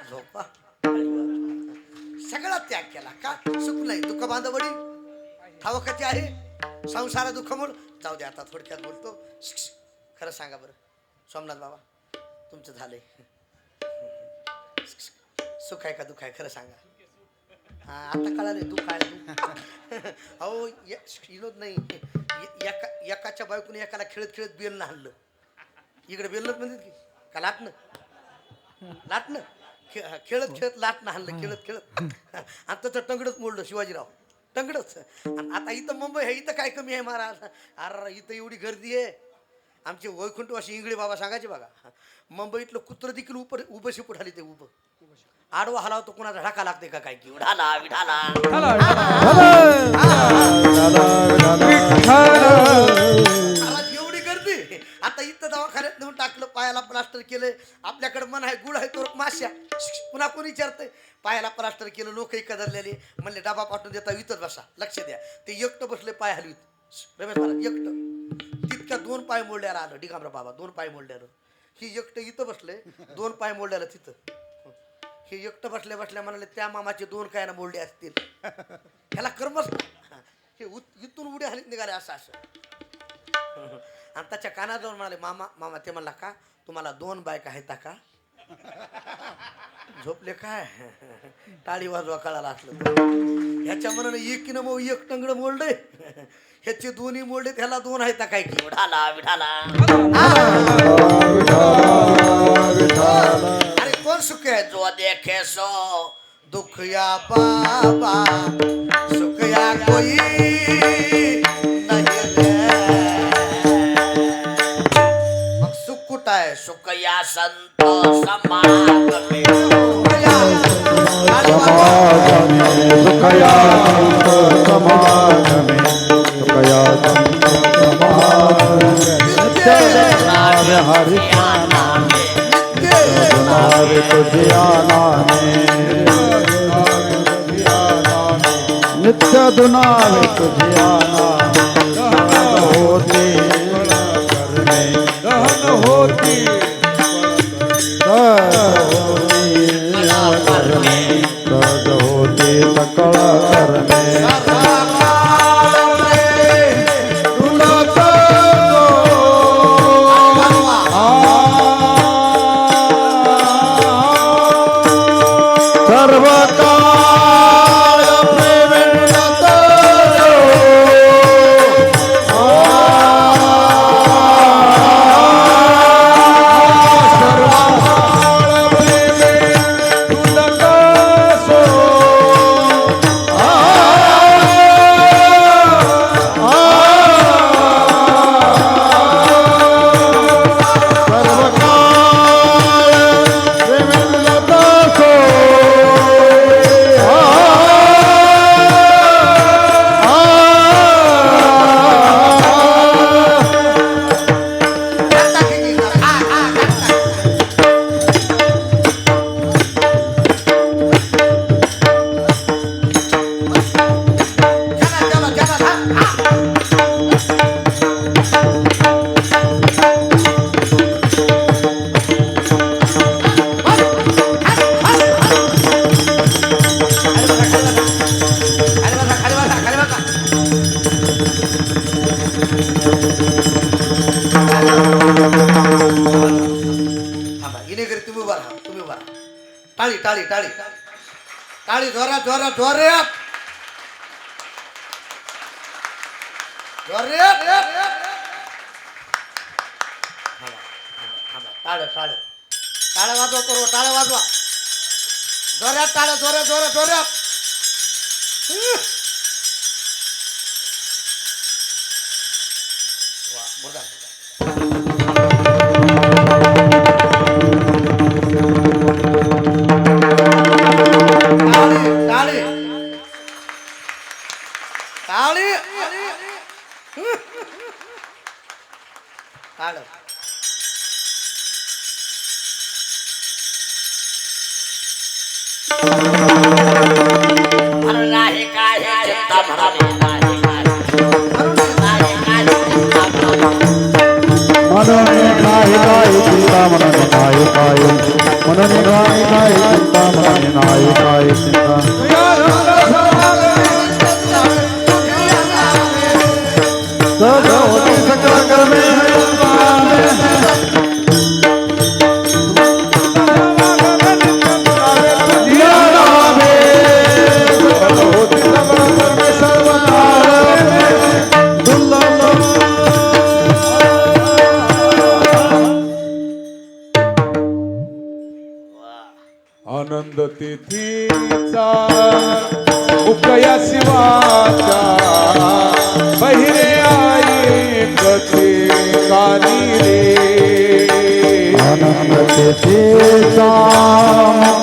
झोपा. सगळा त्याग केला का सुख नाही दुःख बांधवडी ठावकाची आहे संसार दुःखमूळ. जाऊ दे आता थोडक्यात बोलतो. खरं सांगा बरं सोमनाथ बाबा तुमचं झालंय सुख आहे का दुःख आहे खरं सांगा. हा आता कळाले दुःख आहे दुःख. अहो विनोद नाही. एकाच्या बायकोने एकाला खेळत खेळत बेलनं आणलं. इकडे बेलनं म्हणतात की का लाटणं खेळत खेळत लाटणं आणलं खेळत खेळत आणि त्याचं टंगडच मोडलं शिवाजीराव टंगडच. आणि आता इथं मुंबई आहे इथं काय कमी आहे महाराज. अरे इथं एवढी गर्दी आहे. आमचे वैकुंठवासी इंगळे बाबा सांगायचे बघा मुंबईतलं कुत्र देखील उभं शिपूट आली ते उभं आडवा हलावतो कोणाचा ढाका लागते का काय की विठाला विठाला. महाराज एवढी गर्दी. आता इथं दवाखान्यात नेऊन टाकलं पायाला प्लास्टर केलंय. आपल्याकडे मन आहे गुळ आहे तो माश्या पुन्हा कोणी विचारतंय. पायाला प्लास्टर केलं लोकही कदरलेले म्हणले डबा पाठवून देता इथंच बसा लक्ष द्या. ते एकटं बसले पाय हलवीत रमेश महाराज एकटं तितक्या 2 पाय मोडल्याला आलं डिगामरा बाबा 2 पाय मोडल्यानं. ही एकटं इथं बसले 2 पाय मोडल्याला तिथं. हे एकटं बसल्या बसल्या म्हणाले त्या मामाचे 2 कायना मोडले असतील. ह्याला कर्मच हे इथून उड्या हलीत निघाले असं आणि त्याच्या कानात जाऊन म्हणाले मामा ते म्हणला का तुम्हाला 2 बायका आहेत का झोपले काय टाळी वाजवा कळाला असलं. ह्याच्या मनानं एकीनं मग एक टंगड मोडलंय ह्याचे 2ही मोडले ह्याला 2 आहेत काय की विठाला विठाला. अरे कोण सुख आहे जो देखे सो दुख या बाबा सुख या कोई नहीं रे. मग सुख कुठं आहे सुख या संत समागमे. सुखया समागमे. सुखया समागमे. हरि नित्य दुनावे तुझियाना होती दहन होती होती सकळ करणे. सर्व काळ प्रेमेत सर्व टाळी जोरात जोरात जोरात जोरात. टाळ टाळ टाळ वाजवा करू टाळ वाजवा जोरात टाळ जोरात जोरात जोरात. वा मुर्दा. टाळी टाळी टाळ. म्हणून नाही काय चिंता म्हणाली नाही काय नाही काय चिंता म्हणाली. म्हणून नाही काय चिंता म्हणून नाही काय म्हणून नाही काय चिंता म्हणून नाही काय चिंता. सजवती सकल कर्मे आनंद तिथीचा उकया शिवाचा बहिरे आई कथे कानी रे. आनंद तेचा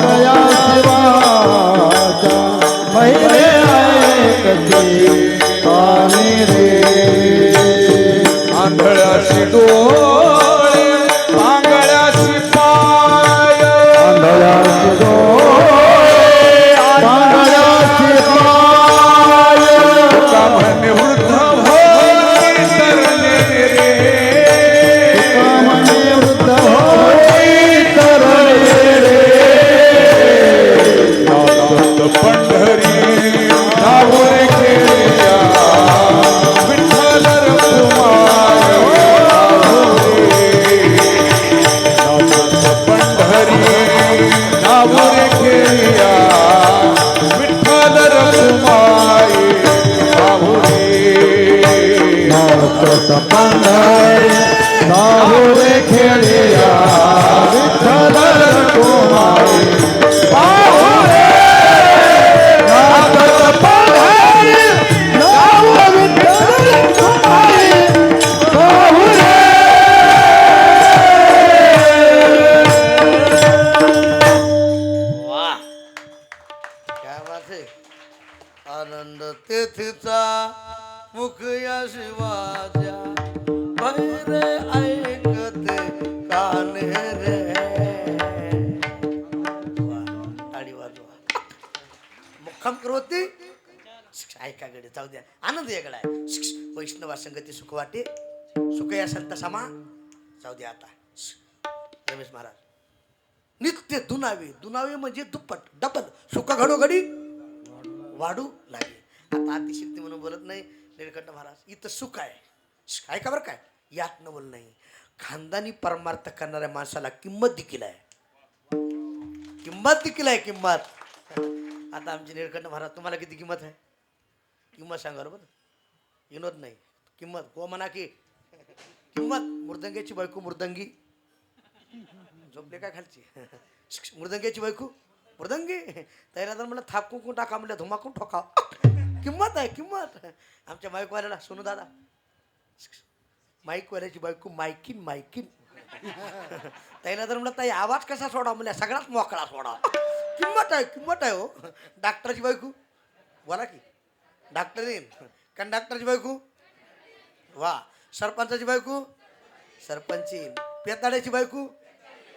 मया शिवाचा महिरे ऐकते कानी रे. आंधळाशी डोळे आंगळ्याशी पाय आंधळ्याचे डोळे आंधळ्याचे पाय का म्हणे वृद्ध होई तरणे रे. कामने वृद्ध होई तरणे रे. नाथ पंढरी नावरे खेळ्या विठ्ठल रखुमाय नाथ पंढरी नावरे खेळ्या विठ्ठल रखुमाय नाथ पंढरी नाहुरे खेळिया विठ्ठल रखुमाई. पाहुरे नाथ पंढरी नाहु विठ्ठल रखुमाई. पाहुरे वा काय बात आहे. आनंद तेथीचा मुख या शिवाच्या बहिरे ऐकते काने रे. वा, टाळी वाजवा. मुक्काम करोती ऐका गडे जाऊ द्या. आनंद वेगळा आहे. वैष्णवा संगती सुख वाटे सुख या संत समा जाऊ द्या. आता रमेश महाराज नित्य दुनावे दुनावे म्हणजे दुप्पट डबल सुख घडोघडी वाढू लागेल. आता अतिशक्ती म्हणून बोलत नाही निळकंठ महाराज. इथं सुख आहे ऐका बरं काय यात न बोल नाही. खानदानी परमार्थ करणाऱ्या माणसाला किंमत देखील आहे. किंमत देखील आहे किंमत. आता आमचे निळकंठ महाराज तुम्हाला किती किंमत आहे किंमत सांगा बरं. विनोद नाही किंमत हो म्हणा की किंमत. मृदंग्याची बायको मृदंगी झोपले काय खालची मृदंग्याची बायको मृदंगी त्याला तर मला थापून टाका म्हणलं धुमाकून ठोका. किंमत आहे किंमत. आमच्या माईकवाल्याला सोनू दादा माईकवाल्याची बायको मायकीन मायकीन त्याला तर म्हणलं ताई आवाज कसा सोडा म्हणल्या सगळ्यात मोकळा सोडा. किंमत आहे हो. डॉक्टरची बायको बोला की डॉक्टरीन कंडक्टरची बायको वा. सरपंचाची बायको सरपंचीन. पेताड्याची बायको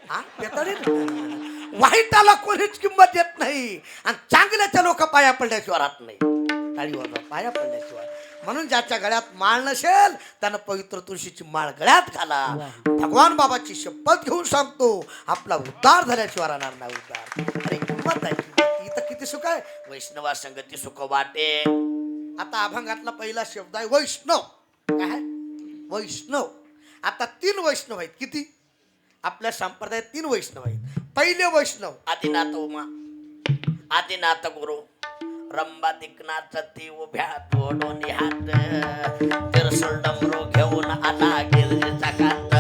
हा पेताडीन. वाईटाला कोणीच किंमत देत नाही आणि चांगल्याच्या लोक पाया पडल्याशिवाय राहत नाही. टाळीवर पाया पडल्याशिवाय. म्हणून ज्याच्या गळ्यात माळ नसेल त्यानं पवित्र तुळशीची माळ गळ्यात घाला. भगवान बाबाची शपथ घेऊन सांगतो आपला उद्धार झाल्याशिवाय राहणार नाही उद्धार. अरे किंमत आहे. इथं किती सुख आहे. वैष्णवा संगती सुख वाटे. आता अभंगातला पहिला शब्द आहे वैष्णव. काय वैष्णव. आता 3 वैष्णव आहेत. किती आपल्या संप्रदायात 3 वैष्णव आहेत. पहिले वैष्णव आदिनाथ उमा आदिनाथ गुरु रंबा दिकनाथ ती उभ्या जोडून हात तिरसुल डमरू घेऊन आला गिरजीचा कात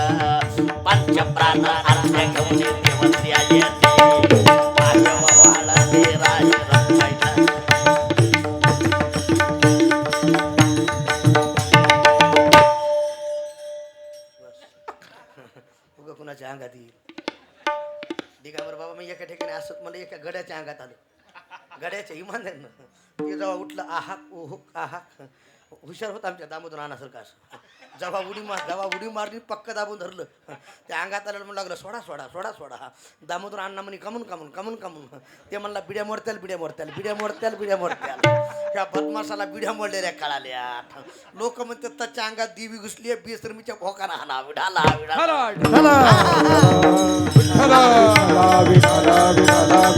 पंचप्राण आज्ञा घेऊन देवत्री आली माझ्या भावाला ते राज रंगायचा उगा कुणाच्या अंगात येईल दिगांबर बाबा मी एका ठिकाणी असत मला एका गड्याच्या अंगात आलं गड्याच्या इमानदार ना ते जेव्हा उठलं आहाक ओहुक आहाक हुशार होता आमच्या दामोदर नानासारखं असं जेव्हा उडी मारली पक्क दाबून धरलं त्या अंगात आलं म्हणून लागलं सोडा सोडा सोडा सोडा दामोदर अण्णा म्हणे कमून कमून कमून कमून ते म्हणला बिड्या मोडत्याल बिड्या मोडत्याल बिड्या मोडत्याल बिड्या मोडत्याल ह्या बदमाशाला बिड्या मोडलेल्या कळाल्या लोक म्हणतात त्याच्या अंगात देवी घुसली बेसरमीच्या भोकाना हाना विढाला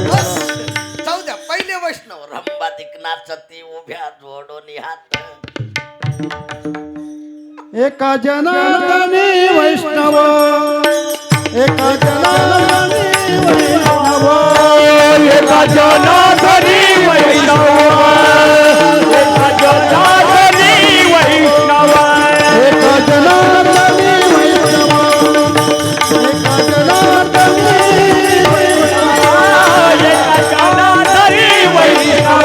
बस जाऊ द्या पहिले वैष्णव रंबा दिकनाथ ती उभ्या जोडून हात एका जनार्दनी वैष्णव एका जनार्दनी वैष्णव एका जनार्दनी वैष्णव एका जनार्दनी वैष्णव एका जनार्दनी वैष्णव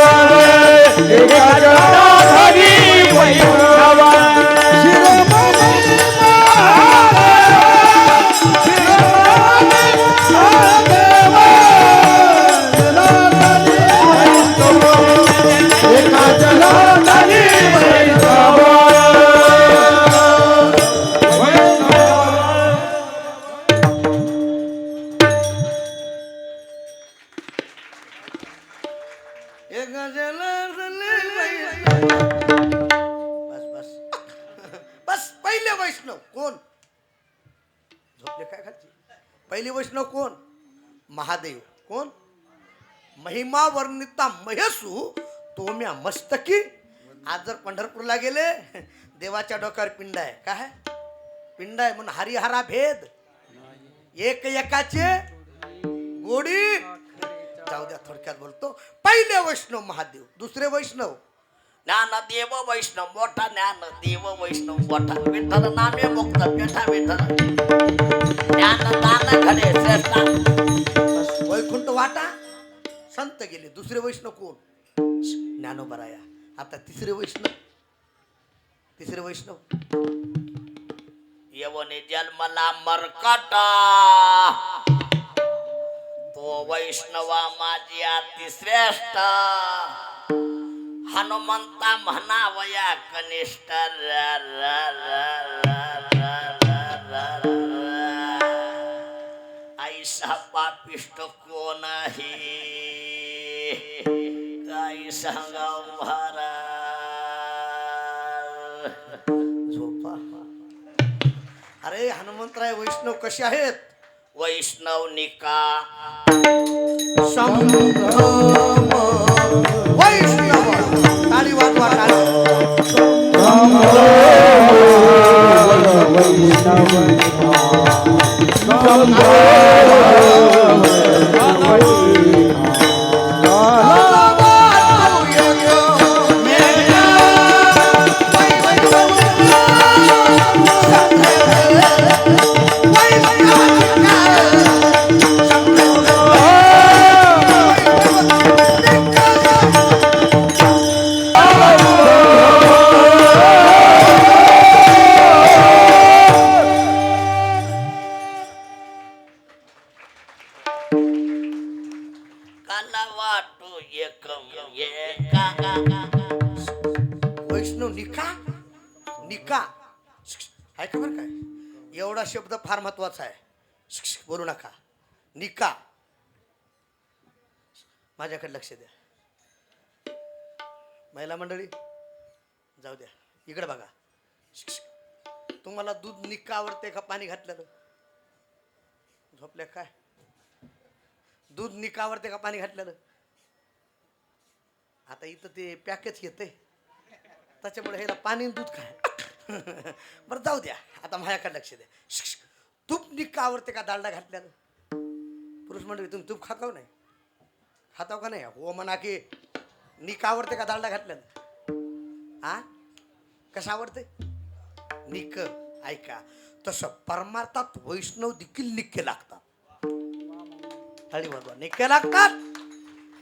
एका जनार्दनी वैष्णव एका जनार्दनी वैष्णव बस बस बस पहिले वैष्णव कोण झोपले काय खालची पहिले वैष्णव कोण महादेव कोण महिमा वर्णिता महेशू तो म्या मस्तकी आज जर पंढरपूरला गेले देवाच्या डोक्यावर पिंड आहे काय पिंड आहे म्हणून हरिहरा भेद एक एकाचे गोडी जाऊ द्या थोडक्यात बोलतो पहिले वैष्णव महादेव दुसरे वैष्णव ज्ञानदेव वैष्णव मोठा ज्ञानदेव वैष्णव मोठा विठ्ठल नामे मुक्त पेठा विठ्ठल ज्ञान दान घडे श्रेष्ठा वैकुंठ वाटा संत गेले दुसरे वैष्णव कोण ज्ञानोबराया आता तिसरे वैष्णव यवने जन्मला मरकटा तो वैष्णवा माझी अतिश्रेष्ठ हनुमंता म्हणावया कनिष्ठ ऐसा पापिष्ट कोण आहे काही सांगाव महाराज झोपा अरे हनुमंतराय वैष्णव कसे आहेत वैष्णव निका वैष्णव टाळी वाजवा काला वाटू एकम एका वैष्णव निका ऐका बरं काय एवढा शब्द फार महत्वाचा आहे बोलू नका निका माझ्याकडे लक्ष द्या महिला मंडळी जाऊ द्या इकडे बघा तुम्हाला दूध निका आवडते का पाणी घातलेलं झोपल्या काय दूध निका आवडते का पाणी घातलेलं आता इथं ते पॅकेज येते त्याच्यामुळे ह्याला पाणी आणि दूध काय बरं जाऊ द्या आता माझ्याकडे लक्ष द्या तूप निका आवडते का डालडा घातल्यानं पुरुष मंडळी तुम्ही तूप खाकाव नाही हाताव का नाही हो म्हणा की निक आवडते का दालडा घातल्यानं हा कसं आवडते निक ऐका तसं परमार्थात वैष्णव देखील निक्के लागतात थाळी बाबा निक्के लागतात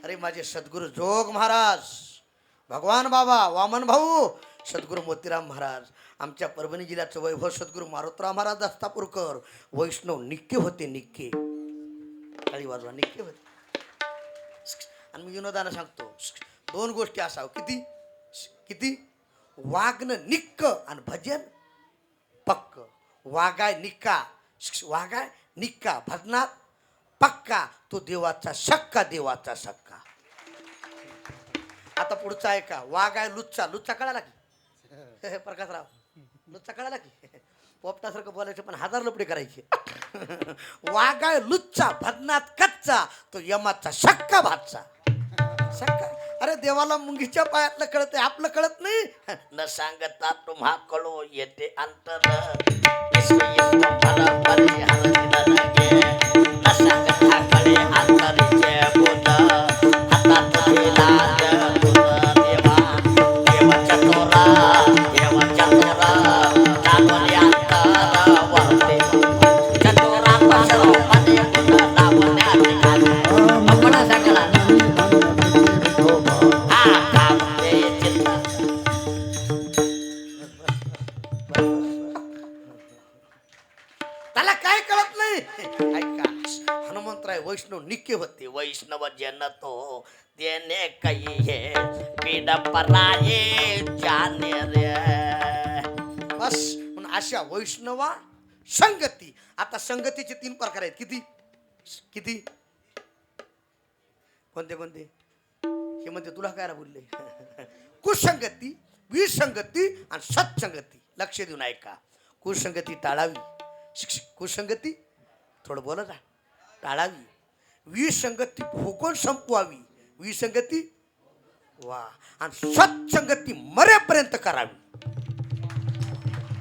अरे माझे सद्गुरू जोग महाराज भगवान बाबा वामन भाऊ सद्गुरू मोतीराम महाराज आमच्या परभणी जिल्ह्याचं वैभव सद्गुरू मारुतराव महाराज दस्तापूरकर वैष्णव निक्के होते निक्के थाळी बाजूला निक्के होते आणि मी विनोदानं सांगतो दोन गोष्टी असावं किती किती वागणं निक्क आणि भजन पक्क वागाय निक्का वागाय निक्का भजनात पक्का तो देवाचा सक्का देवाचा सक्का आता पुढचा आहे का वागाय लुच्चा लुच्चा कळाला की प्रकाशराव लुच्चा कळाला की पोपटासारखं बोलायचं पण हजार लपडे करायचे वागाय लुच्चा भजनात कच्चा तो यमाचा सक्का भातचा सक्का अरे देवाला मुंगीच्या पायातलं कळत आहे आपलं कळत नाही न सांगता तुम्हा कळो येते अंतर न सांगता कळे अंतरीचे बोध हातात लाज तुझ देवा देव चतुरा देव चतुरा चांगले अंतर वरते चतुरा पशुपती बुध लावण्याची खाली आपण सांगला त्याला काय कळत नाही ऐका हनुमंतराय वैष्णव निक्के होते वैष्णव जन तो देने कही है पीड पराये जाने रे बस म्हणून अशा वैष्णवा संगती आता संगतीचे 3 प्रकार आहेत किती किती कोणते कोणते हे म्हणते तुला काय बोलले कुसंगती विसंगती आणि सत्संगती लक्ष देऊन ऐका कुसंगती टाळावी कुसंगती थोडं बोला जा टाळावी विसंगती भोगून संपवावी विसंगती वा आणि सत्संगती मरेपर्यंत करावी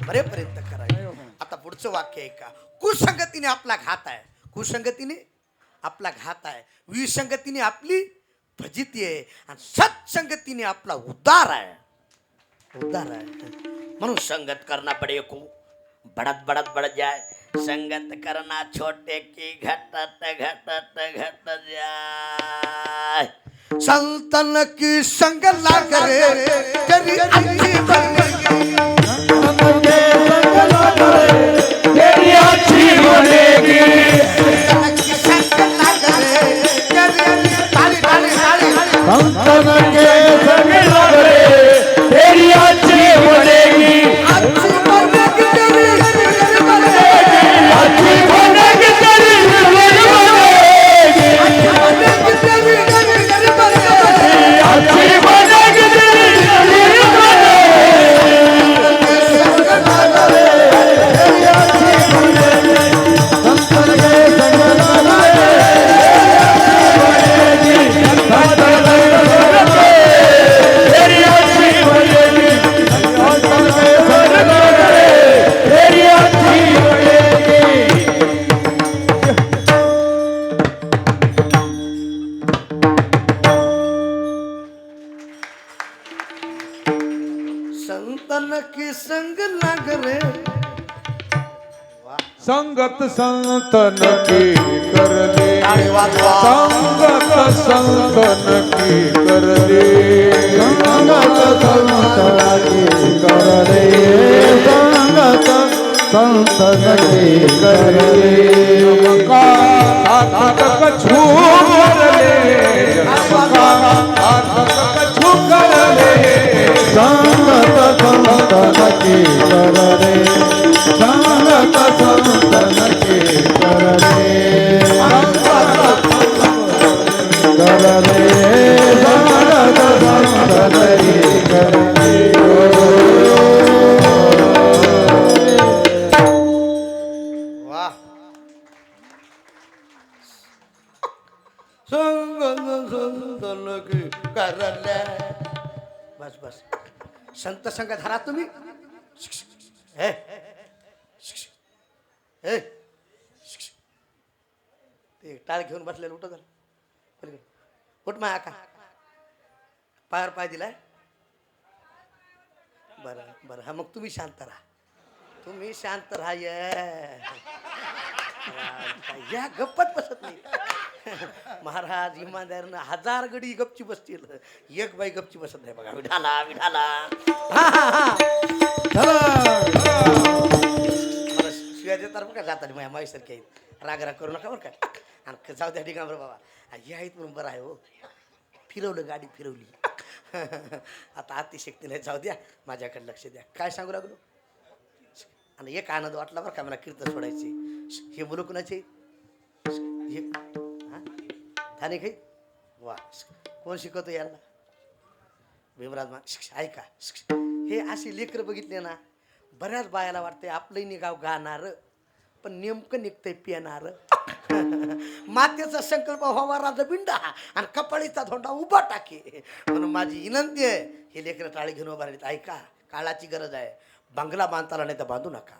मरेपर्यंत करावी आता पुढचं वाक्य आहे का कुसंगतीने आपला घात आहे कुसंगतीने आपला घात आहे विसंगतीने आपली फजिती आहे आणि सत्संगतीने आपला उद्धार आहे उद्धार आहे म्हणून संगत करना पड़े को बढ़त बढ़ जाए संगत करना छोटे की घटत घटत घट जाए संतन की संग लाग रे तेरी अच्छी बनेगी संतन की संग लाग रे तेरी ताली ताली ताली संतन के संग लग रे तेरी अच्छी बनेगी अच्छी बनेगी तेरी अच्छी बनेगी तेरी अच्छी बनेगी तेरी संतन के संग लग तेरी अच्छी बनेगी संतन के संग लग तेरी अच्छी बनेगी संतन की संग लाग रे संगत संतन की कर ले ताली वाजवा संगत संतन की कर ले संगत संतन की कर रे संगत संतन की कर रे का कछु कर ले का कछु कर ले संगत संतन की कर रे संगत संतन की कर रे कर रे संगत संतन की कर रे वाह संतन की करले बस बस संत संग धरा तुम्ही हे हे ते टाळ घेऊन बसलेलं उठं झालं उठ माया का पायावर पाय दिलाय बरं बरं हा मग तुम्ही शांत राहा तुम्ही शांत राहा या गप्पत बसत नाही महाराज इमानदारनं 1000 गडी गपची बसतील एक बाई गपची बसत नाही बघा विठाला विठाला मला शिव्या देतात बघा जाताना माझ्या माईसारखी आहेत राग करू नका बरं का आणि जाऊ द्या ठिकाण बाबा हे आहेत म्हणून बरं आहे हो फिरवलं गाडी फिरवली आता अतिशक्ती नाही जाऊ द्या माझ्याकडे लक्ष द्या काय सांगू लागलो आणि एक आनंद वाटला बरं का मला कीर्तन सोडायचे हे मुलं कुणाचे हे थाने काही वा कोण शिकवतो यांना भीमराज मा ऐका हे असे लेकरं बघितले ना बऱ्याच बायाला वाटते आपलंही निगाव गाणार पण नेमकं निघतंय पिणार मातेचा संकल्प व्हावा राजा बिंडा आणि कपाळीचा धोंडा उभा टाके म्हणून माझी विनंती आहे हे लेकरं टाळी घेऊन उभा राहिलेत ऐका काळाची गरज आहे बंगला बांधताना नाही तर बांधू नका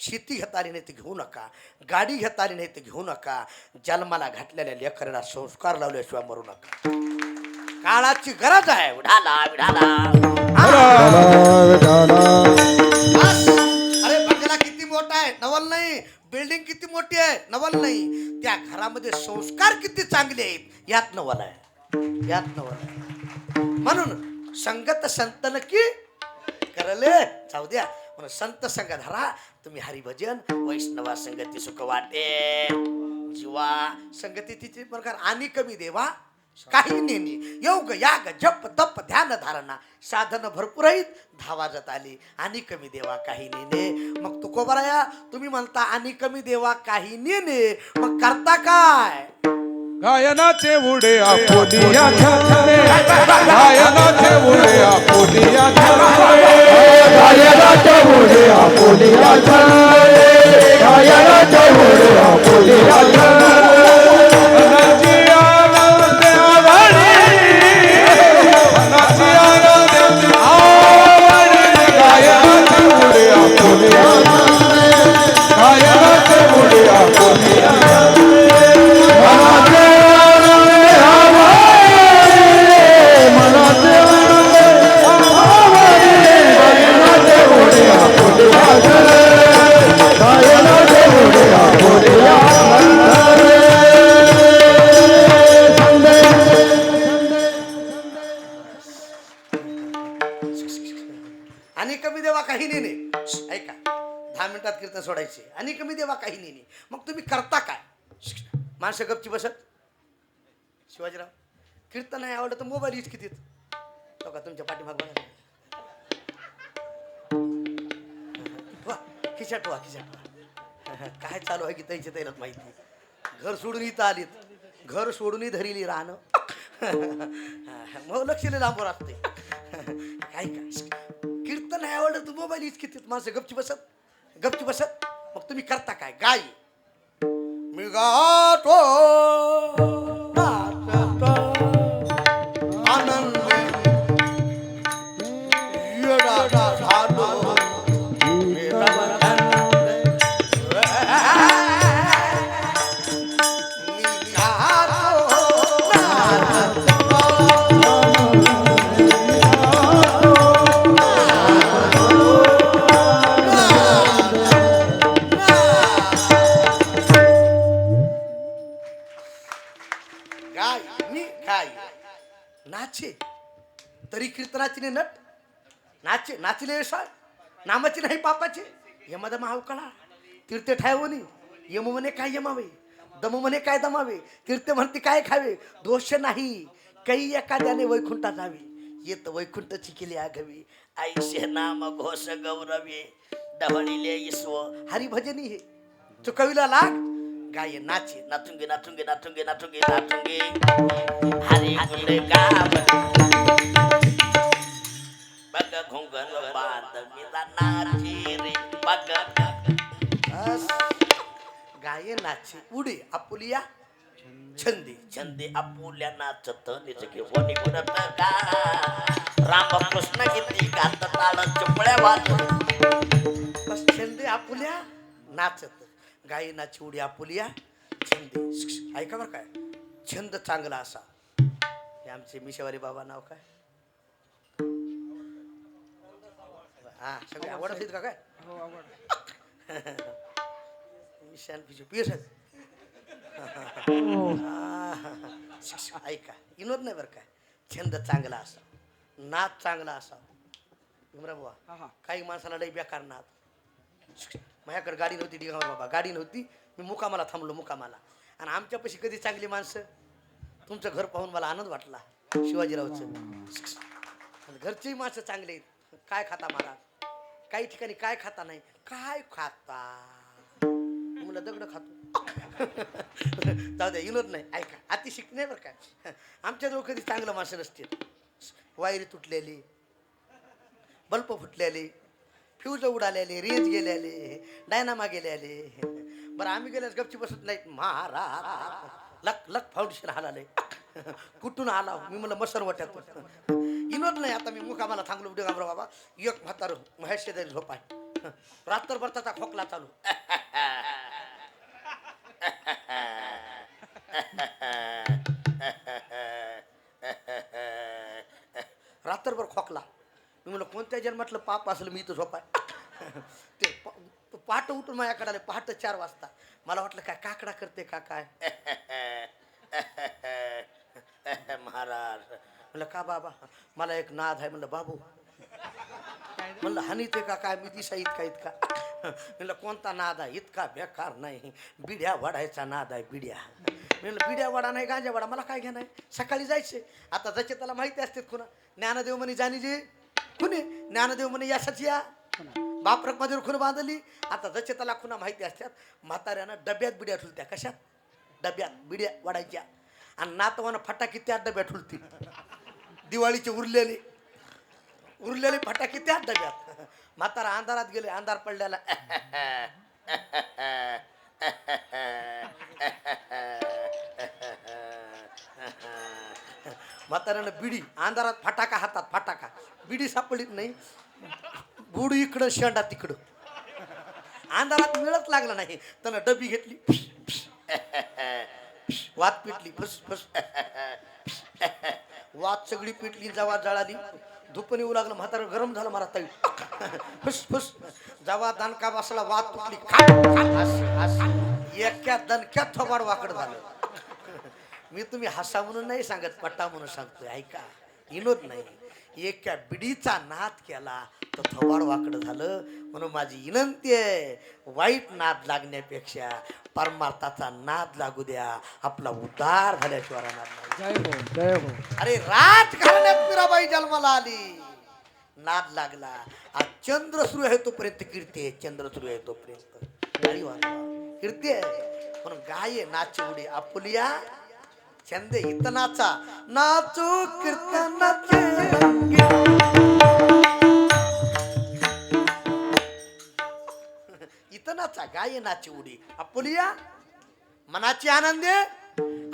शेती घेताली नाही तर घेऊ नका गाडी घेताली नाही तर घेऊ नका जन्माला घातलेल्या लेकरांना संस्कार लावल्याशिवाय मरू नका काळाची गरज आहे विठाला विठाला बस. अरे बंगला किती मोठा आहे नवल नाही बिल्डिंग किती मोठी आहे नवल नाही त्या घरामध्ये संस्कार किती चांगले आहेत यात नवल आहे यात नवल आहे म्हणून संगत संतन की करले जाऊ द्या म्हणून संत संग धरा तुम्ही हरिभजन वैष्णवा संगती सुख वाटे जीवा संगती तिचे प्रकार आणि कमी देवा काही नेणे योग याग जप तप ध्यान धारणा साधन भरपूर आहेत धावा जात आली आणि कमी देवा काही नेणे मग तुकोबराया तुम्ही म्हणता आणि कमी देवा काही नेणे मग करता काय गायनाचे उडे आपोलिया छाले गायनाचे उडे आपोलिया छाले गायनाचे उडे आपोलिया छाले गायनाचे उडे आपोलिया छाले आणि कमी देवा काही नेणे ऐका 10 मिनिटात कीर्तन सोडायचे आणि कमी देवा काही नेणे मग तुम्ही करता काय माणसं गपची बसत शिवाजीराव कीर्तन नाही आवडलं तर मोबाईल यूज कितीत बघा तुमच्या पाठीमाग बघा खिशाटवा काय चालू आहे की त्यांच्या त्यालाच माहिती घर सोडून इथं आलीत घर सोडूनही धरिली राहणं मग लक्ष लांबवर असते काय का कीर्तन नाही आवडलं तर मोबाईल यूज कितीत माणसं गपची बसत मग तुम्ही करता काय गाय मी गातो आनंद नाचे तरी कीर्तनाची नाही नट नाचे नाचले यशाळ नामाची नाही पापाचे यमद महाव कळा तीर्थ ठायवनी यम म्हणे काय यमावे दम म्हणे काय दमावे तीर्थ म्हणते काय खावे दोष नाही काही एखाद्याने वैकुंठा जावे येत वैकुंठची केली आघवी ऐशे नाम घोष गौरवे डवळीले ईश्व हरिभजनी हे चुकविला लाग गाय नाचे नाचुंगे नाचुंगे नाचुंगे नाचुंगे नाचुंगे हरी गुंडे गाव बग घुंगन बांध मिला नाची रे बग गाय नाचे उडे आपुलिया छंदी छंदे आपुल्या नाचत निज घेऊन गुणत का रामकृष्ण गीती गात ताळ चुपळ्या वाजत बस छंदे आपुल्या नाचत गाय नाची उडी आपुलिया छंदे ऐका बरं काय छंद चांगला असा हे आमचे मिशेवाले बाबा नाव काय? हा सगळे आवडत आहेत का काय? मिशन पिशू पियस ऐका विनोद नाही बरं काय. छंद चांगला असा, नाद चांगला असा. भीमराव बुवा, काही माणसाला लई बेकार नाद. माझ्याकडे गाडी नव्हती डिगावर बाबा, गाडी नव्हती. मी मुकामाला थांबलो मुकामाला. आणि आमच्यापाशी कधी चांगली माणसं. तुमचं घर पाहून मला आनंद वाटला शिवाजीरावचं. घरची माणसं चांगली आहेत. काय खाता महाराज? काही ठिकाणी काय खाता नाही. काय खाता मुलं दगड खातो. जाऊ द्या विनोद नाही. ऐका अति शिकणे बरं काय. आमच्याजवळ कधी चांगलं माणसं नसतील. वायरी तुटलेली, बल्ब फुटलेले, फ्यूज उडालेले, रेंज गेलेले, डायनामा गेलेले. बरं आम्ही गेल्यास गपची बसत नाहीत. महाराज लक लक फाउंडेशन हालाले. कुठून आला मी म्हणलं मसर वाट्यात. विनोद नाही. आता मी मुकामाला थांबलो उद्या बाबा. एक म्हातार महेश शेजारी झोपाय. रात्रभर त्याचा खोकला चालू. रात्रभर खोकला. मी म्हणलं कोणत्या जन्मातलं पाप असलं मी इथं झोपाय. ते पहाट उठून माझ्याकडे आले. पहाट 4 वाजता. मला वाटलं काय काकडा करते का काय. महाराज म्हणलं का बाबा? मला एक नाद आहे. म्हणलं बाबू म्हणलं हानीते का काय? मी दिसा इतका इतका. म्हणलं कोणता नाद आहे? इतका बेकार नाही. बिड्या वाढायचा नाद आहे. बिड्या. म्हणलं बिड्या वाडा नाही गांजा वाडा. मला काय घेणार? सकाळी जायचे. आता जसे त्याला माहिती असते खुना. ज्ञानदेव म्हणे जाणी जे खुने. ज्ञानदेव म्हणे यासाठी या बापरक मध्ये खुन बांधली. आता जसे त्याला खुना माहिती असतात. म्हाताऱ्यानं डब्यात बिड्या ठुलत्या. कशात? डब्यात बिड्या वाढायच्या. आणि नातवानं फटाकी त्या डब्यात ठुलती. दिवाळीचे उरलेले फटाके त्या डब्यात. म्हातारा अंधारात गेले. अंधार पडल्याला म्हाताऱ्यानं बिडी अंधारात फटाका हातात. फटाका बिडी सापडलीच नाही. बुड इकडं शेंडा तिकडं. अंधारात मिळत लागला नाही. त्यानं डबी घेतली. वात पिटली. फस फस वात सगळी पिटली. जवा जळाली. धुपण येऊ लागलं. म्हातारं गरम झालं. मला ताई फुस फुस. जवा दणका बसला. वात तुटली. एका दणक्यात थोबाड वाकड झालं. मी तुम्ही हसा म्हणून नाही सांगत, पट्टा म्हणून सांगतोय. ऐका विनोद नाही. एका बिडीचा नाद केला तर थोबाड वाकड झालं. म्हणून माझी विनंती आहे, वाईट नाद लागण्यापेक्षा परमार्थाचा नाद लागू द्या. आपला उद्धार झाल्याशिवाय राहणार नाही. जय हो जय हो. अरे राजकारणात मीराबाई जन्माला आली. नाद लागला. आज चंद्र सुरू आहे तोपर्यंत कीर्ती आहे. चंद्र सुरू आहे तोपर्यंत कीर्ती आहे. म्हणून गाये नाचे उडी आपुलिया. छंद हित नाचा. नाचू कीर्तनाचे इतनाचा गाये नाचे उडी आपुलिया. मनाची आनंदे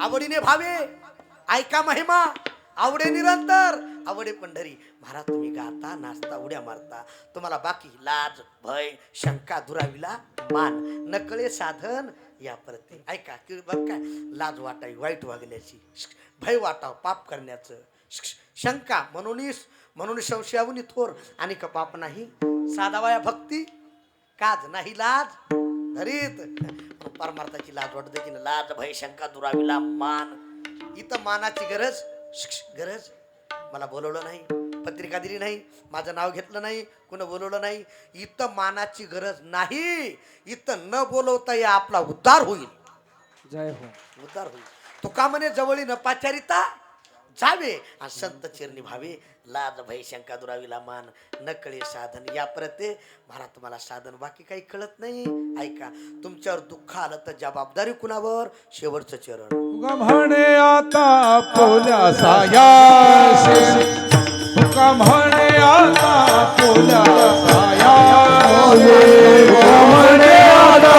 आवडीने भावे. ऐका महिमा आवडे निरंतर. आवडे पंढरी. महाराज तुम्ही गाता नाचता उड्या मारता. तुम्हाला बाकी लाज भय शंका दुराविला मान नकळे साधन या परते. ऐका की बघ काय लाज वाटावी वाईट वागण्याची. भय वाटाव पाप करण्याचं. शंका म्हणून संशयावनी थोर. आणि का पाप नाही. साधावाया भक्ती काज नाही लाज धरीत. परमार्थाची लाज वाटते की लाज भय शंका दुराविला मान. इथं मानाची गरज. मला बोलवलं नाही. पत्रिका दिली नाही. माझं नाव घेतलं नाही. कुणा बोलवलं नाही. इथं मानाची गरज नाही. इथं न बोलवता या आपला उद्धार होईल. जय हो. उद्धार होईल. तुका म्हणे जवळी न पाचारिता जावे आणि संत चिरणी भावे. लाज भय शंका दुराविला मान नकळे साधन या परते. महाराज तुम्हाला साधन बाकी काही कळत नाही. ऐका तुमच्यावर दुःख आलं तर जबाबदारी कुणावर. शेवटचं चरण. तुका म्हणे आता पोल्या सायाशी. तुका म्हणे आता पोल्या सायाशी. तुका म्हणे आता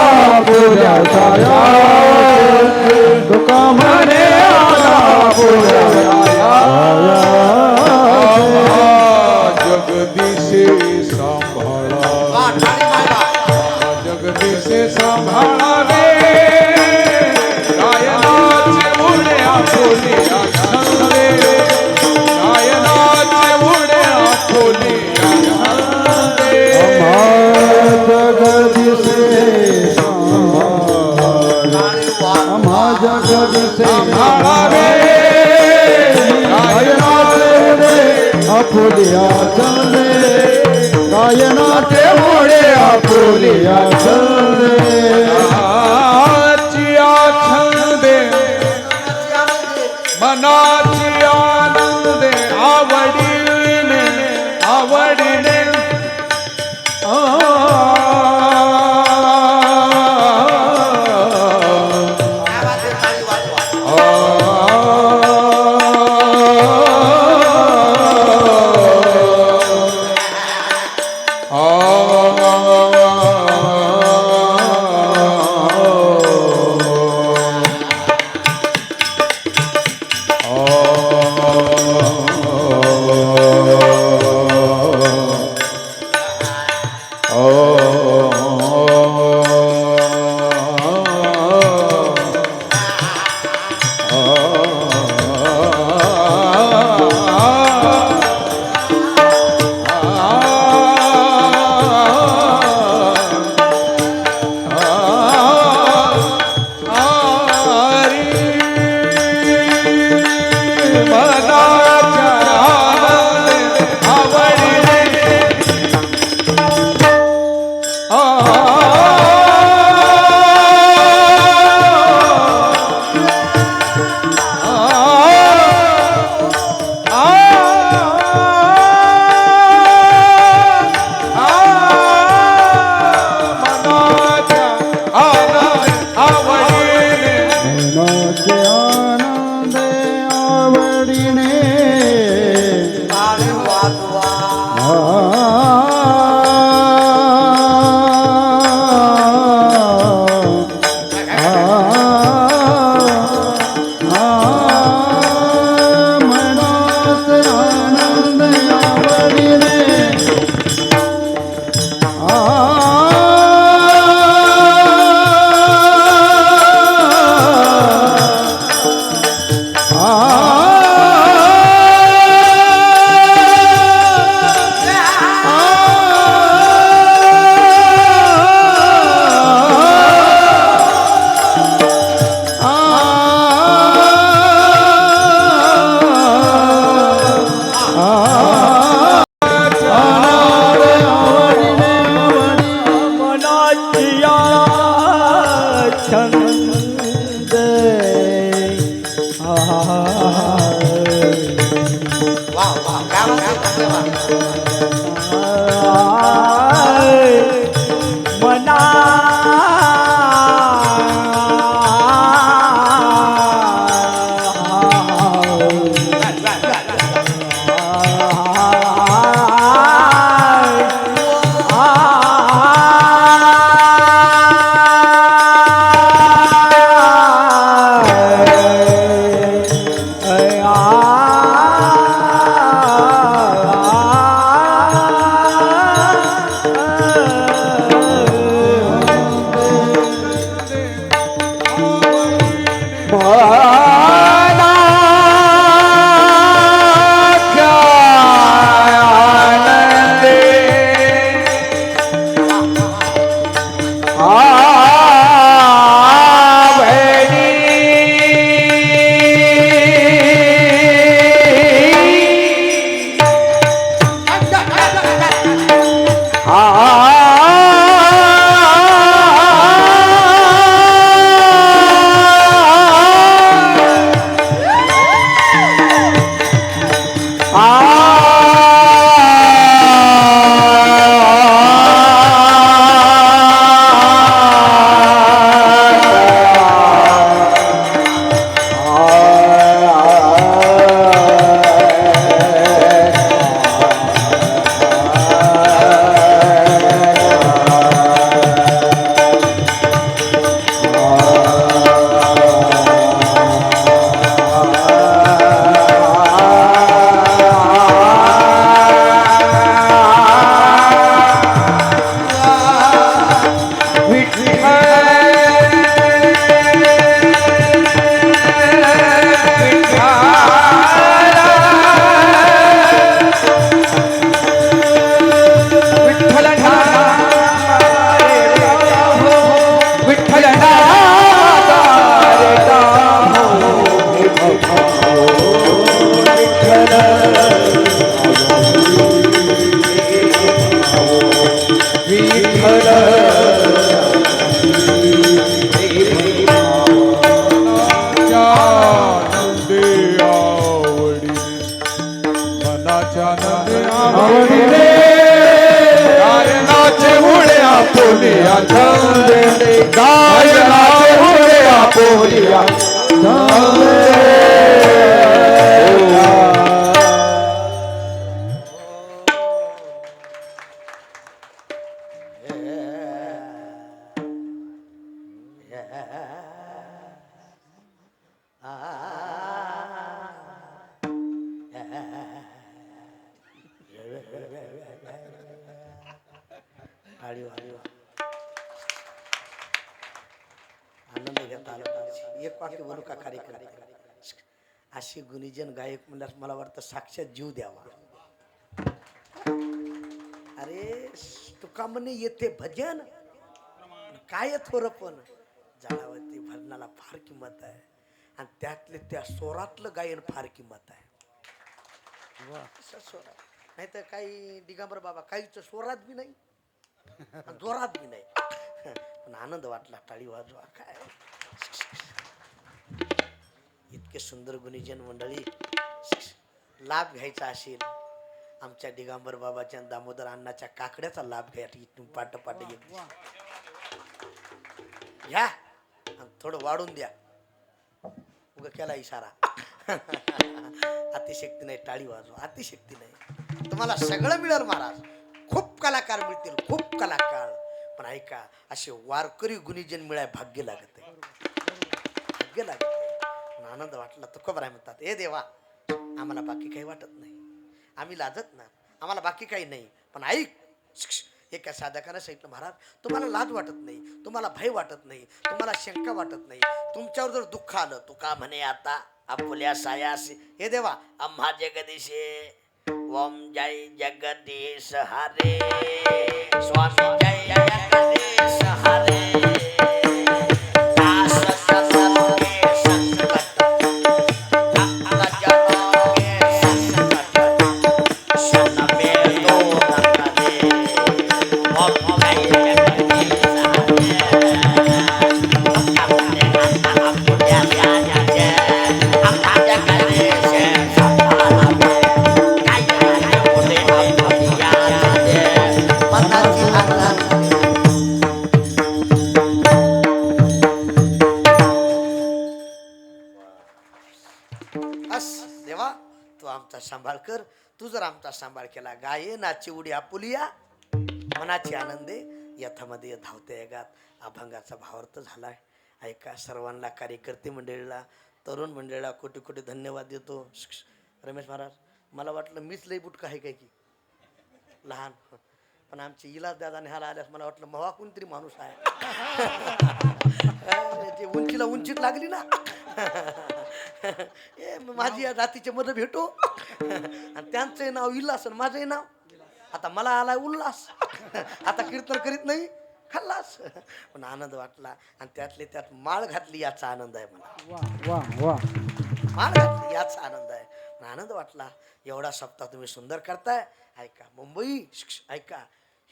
पोल्या सायाशी. तुका म्हणे आता पोल्या सायाशी. जगदीशे सांभाळा. जगदीशे सांभाळावे. गायनाचे उड्या पोल्या छंदे. आपुलिया चंदे गायनाचे मोडे आपुलिया चंदे मनाची छंदे मनाची आनंदे आवडीने आवडीने आवडीने गायनाचे मुळे आपुलिया छंदे गायनाचे मुळे आपुलिया टाळी वाजवा. आनंद घेता आला पाहिजे. एक वाक्य बोलू का कार्यक्रम? अशी गुणीजन गायक म्हणल्यास मला वाटतं साक्षात जीव द्यावा. अरे तुका म्हणे येते भजन काय थोर पण जाळावरती भजनाला फार किंमत आहे आणि त्यातले त्या स्वरातलं गायन फार किंमत आहे. नाही तर काही दिगंबर बाबा काहीच स्वरात बी नाही जोरात बी नाही. पण आनंद वाटला. टाळी वाजवा. काय इतके सुंदर गुणीजन मंडळी. लाभ घ्यायचा असेल आमच्या दिगंबर बाबाच्या दामोदर अण्णाच्या काकड्याचा लाभ घ्या. इथून पाट पाट घ्या आणि थोडं वाढून द्या. उगा केला इशारा. अतिशक्ती नाही. टाळी वाजवा. अतिशक्ती नाही. तुम्हाला सगळं मिळेल महाराज. खूप कलाकार मिळतील. खूप कलाकार. पण ऐका असे वारकरी गुणीजन मिळाय भाग्य लागत आहे. भाग्य लागत आहे. आनंद वाटला. तुकोबराय म्हणतात ए देवा आम्हाला बाकी काही वाटत नाही. आम्ही लाजत ना. आम्हाला बाकी काही नाही. पण ऐक एका साधकानं सांगितलं महाराज तुम्हाला लाज वाटत नाही. तुम्हाला भय वाटत नाही. तुम्हाला शंका वाटत नाही. तुमच्यावर जर दुःख आलं तुका म्हणे आता आपुल्या सायासी हे देवा आम्हा जगदीशे ओम जय जगदीश हरे स्वामी जय जगदीश हरे दास सत्संग के संकट भक्त जनों के संकट शन में दो न करे ओम जय जगदीश हरे आपुल्या सायासी आम्हा जगदीश देवा तू आमचा सांभाळ कर. तू जर आमचा सांभाळ केला गाये नाची उडी आपुलिया मनाची आनंदे यथामध्ये धावते गात. अभंगाचा भावार्थ झालाय. ऐका सर्वांना कार्यकर्ते मंडळीला तरुण मंडळीला कोटी कोटी धन्यवाद देतो. रमेश महाराज मला वाटलं मीच लई बुटका आहे काय की लहान. पण आमची इलाज दादा न्यायला आल्यास मला वाटलं मवा कोणतरी माणूस आहे. ते उंचीला उंचीत लागली ना. माझी या जातीचे मध्ये भेटो आणि त्यांचंही नाव इल्लास आणि माझंही नाव. आता मला आलाय उल्हास. आता कीर्तन करीत नाही खल्लास. पण आनंद वाटला आणि त्यातले त्यात माळ घातली याचा आनंद आहे मला. माळ घातली याचा आनंद आहे. आनंद वाटला. एवढा सप्ताह तुम्ही सुंदर करताय. ऐका मुंबई ऐका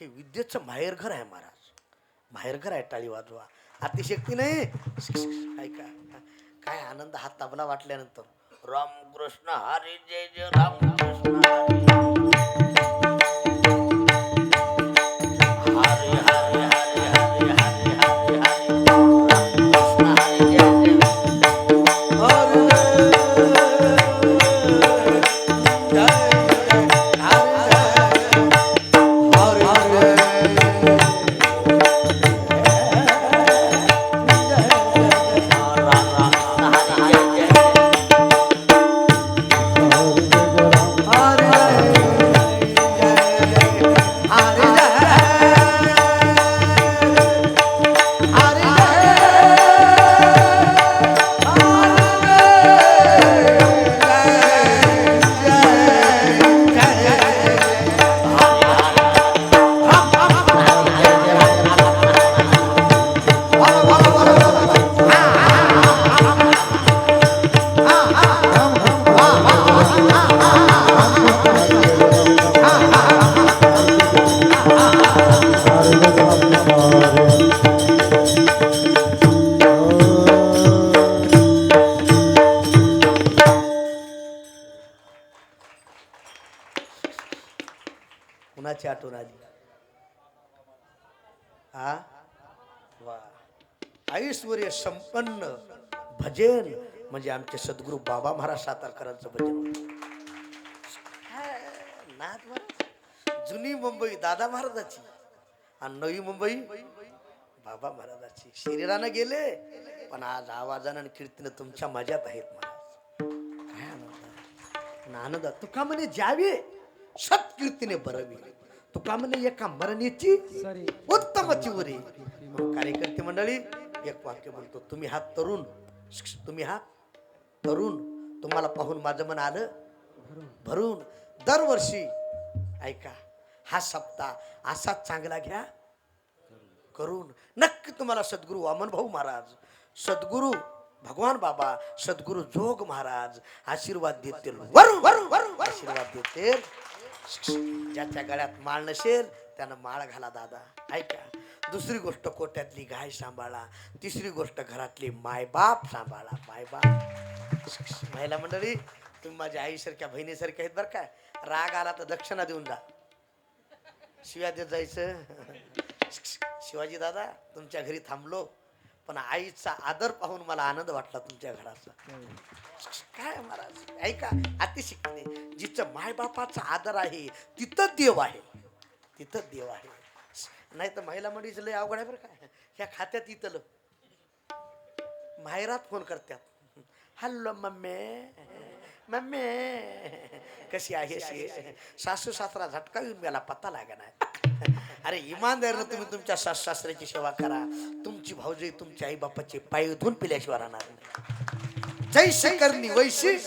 हे विद्येचं माहेरघर आहे महाराज. माहेरघर आहे. टाळी वाजवा. अतिशक्ती नाही. ऐका काय आनंद हा तबला वाटल्यानंतर. रामकृष्ण हरी जय जय रामकृष्ण हरी हरी हरी हरी हरी हरी हरी रामकृष्ण हरी जय जय हरे कुणाची आठवण आली? हा वा, ऐश्वर्य संपन्न भजन म्हणजे आमचे सद्गुरू बाबा महाराज सातारकरांचं भजन. नाथ महाराज, जुनी मुंबई दादा महाराजाची आणि नवी मुंबई बाबा महाराजाची. शरीरानं गेले पण आज आवाजानं आणि कीर्तीनं तुमच्या मजात आहेत महाराज. काय आनंद, आनंद. तुका म्हणे ज्यावे सत्कीर्तीने बरवी, तुका म्हणे एका मरणीची उत्तमची उरी. कार्यकर्ते मंडळी एक वाक्य बोलतो. तुम्ही हा तरुण, तुम्ही हा तरुण, तुम्हाला पाहून माझं मन आलं भरून. दरवर्षी ऐका, हा सप्ताह असाच चांगला घ्या करून. नक्की तुम्हाला सद्गुरू वामन भाऊ महाराज, सद्गुरू भगवान बाबा, सद्गुरू जोग महाराज आशीर्वाद देतील. वरून वरून वरून आशीर्वाद देतील. ज्याच्या गळ्यात माळ नसेल त्यानं माळ घाला दादा. ऐका, दुसरी गोष्ट कोट्यातली गाय सांभाळा. तिसरी गोष्ट घरातली मायबाप सांभाळा. मायबाप. महिला मंडळी, तुम्ही माझ्या आईसारख्या बहिणीसारख्या आहेत बरं काय. राग आला तर दक्षिणा देऊन जा, शिव्या देत जायचं. शिवाजी दादा, तुमच्या घरी थांबलो पण आईचा आदर पाहून मला आनंद वाटला तुमच्या घराचा. काय महाराज, ऐका, अतिशिकणे जिचं मायबापाचा आदर आहे तिथं देव आहे, तिथं देव आहे. नाही तर महिला मंडळीचं लय अवघड आहे बरं काय. ह्या खात्यात इथलं माहेरात फोन करतात. हॅलो मम्मी, मम्मी कशी आहे? सासू सासरा झटका येऊन गेला, पत्ता लागा नाही. अरे इमानदारीनं तुम्ही तुमच्या सासू सासऱ्याची सेवा करा. तुमची भाऊजी तुमच्या आई बापाचे पाय धुवून पिल्याशिवाय राहणार नाही. जैसे करणी वैशी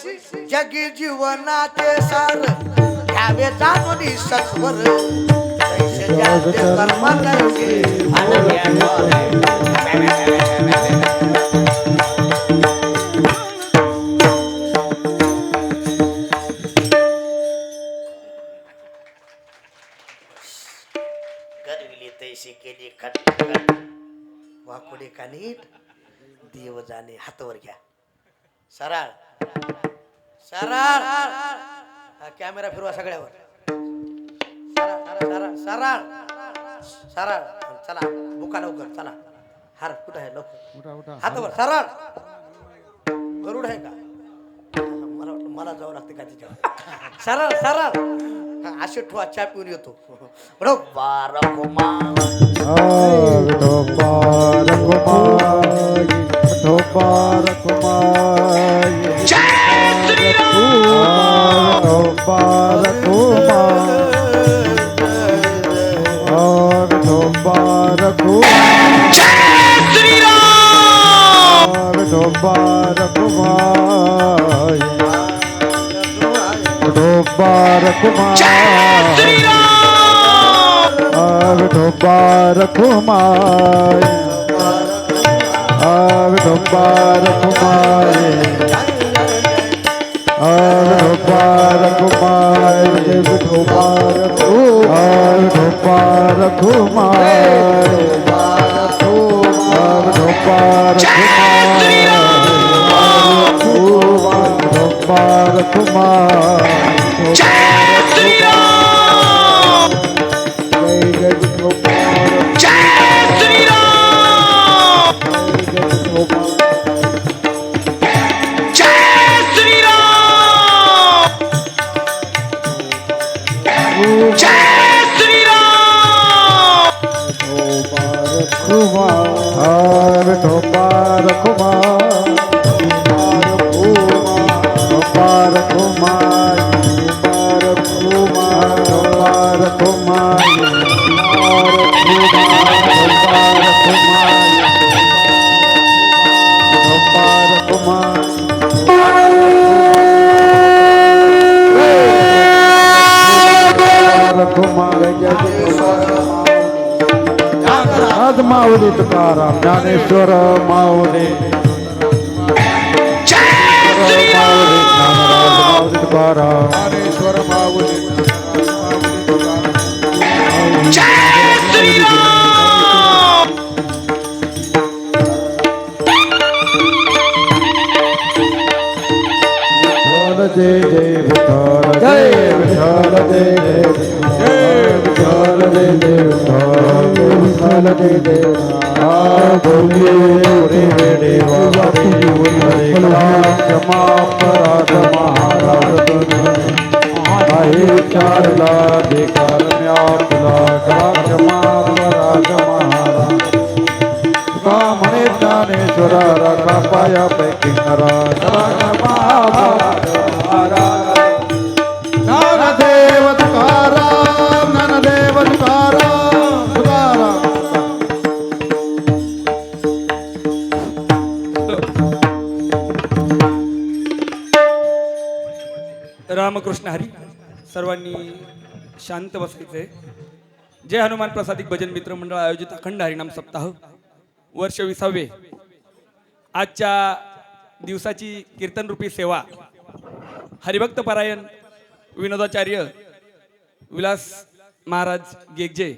जगी जीवनाचे सार, घ्यावे जाणून सत्वर. जैसे ज्याचे कर्म तैसे तैसे केली खटखट. वाकुडे कानीट देव जाणे. हातावर घ्या, सरळ सरळ. कॅमेरा फिरवा सगळ्यावर. सरळ सरळ सरळ. चला बुका लवकर, चला. हार कुठं आहे? लवकर हातावर सरळ. गरुड आहे का? मला वाटलं मला जावं लागते का तिच्यावर. सरळ सरळ. असे ठेवा, चहा पिऊन येतो. विठोबार कुमार, विठोबार कुमार, विठोबार कुमार, विठोबार कुमार, विठोबार कुमार, विठोबार कुमार, विठोबार कुमार, विठोबार कुमार, विठोबार कुमार, विठोबार कुमार, विठोबार कुमार, विठोबार कुमार, विठोबार कुमार, विठोबार कुमार, विठोबार कुमार, माऊली तुकाराम ज्ञानेश्वर माऊली, माऊली ज्ञानराज माऊली तुकाराम, ज्ञानेश्वर माऊली. जय जय विठ्ठल, जय विठ्ठल, जय जय विठ्ठल दे देवा बोलिये रे देवा हरे क्षमा अपराध महाराज आहे चारला बेकार मी आपला करा क्षमा अपराध महाराज का म्हणे ज्ञानेश्वरा राखा पाया पैकी करा करा क्षमा अपराध महाराज ज्ञानदेव तुकाराम ज्ञानदेव तुकाराम तुकाराम रामकृष्ण हरी. सर्वांनी शांत बसायचे. जय हनुमान प्रसादिक भजन मित्र मंडळ आयोजित अखंड हरिनाम सप्ताह वर्ष 20वे. आजच्या दिवसाची कीर्तनरूपी सेवा हरिभक्त परायण विनोदाचार्य विलास महाराज गेगजे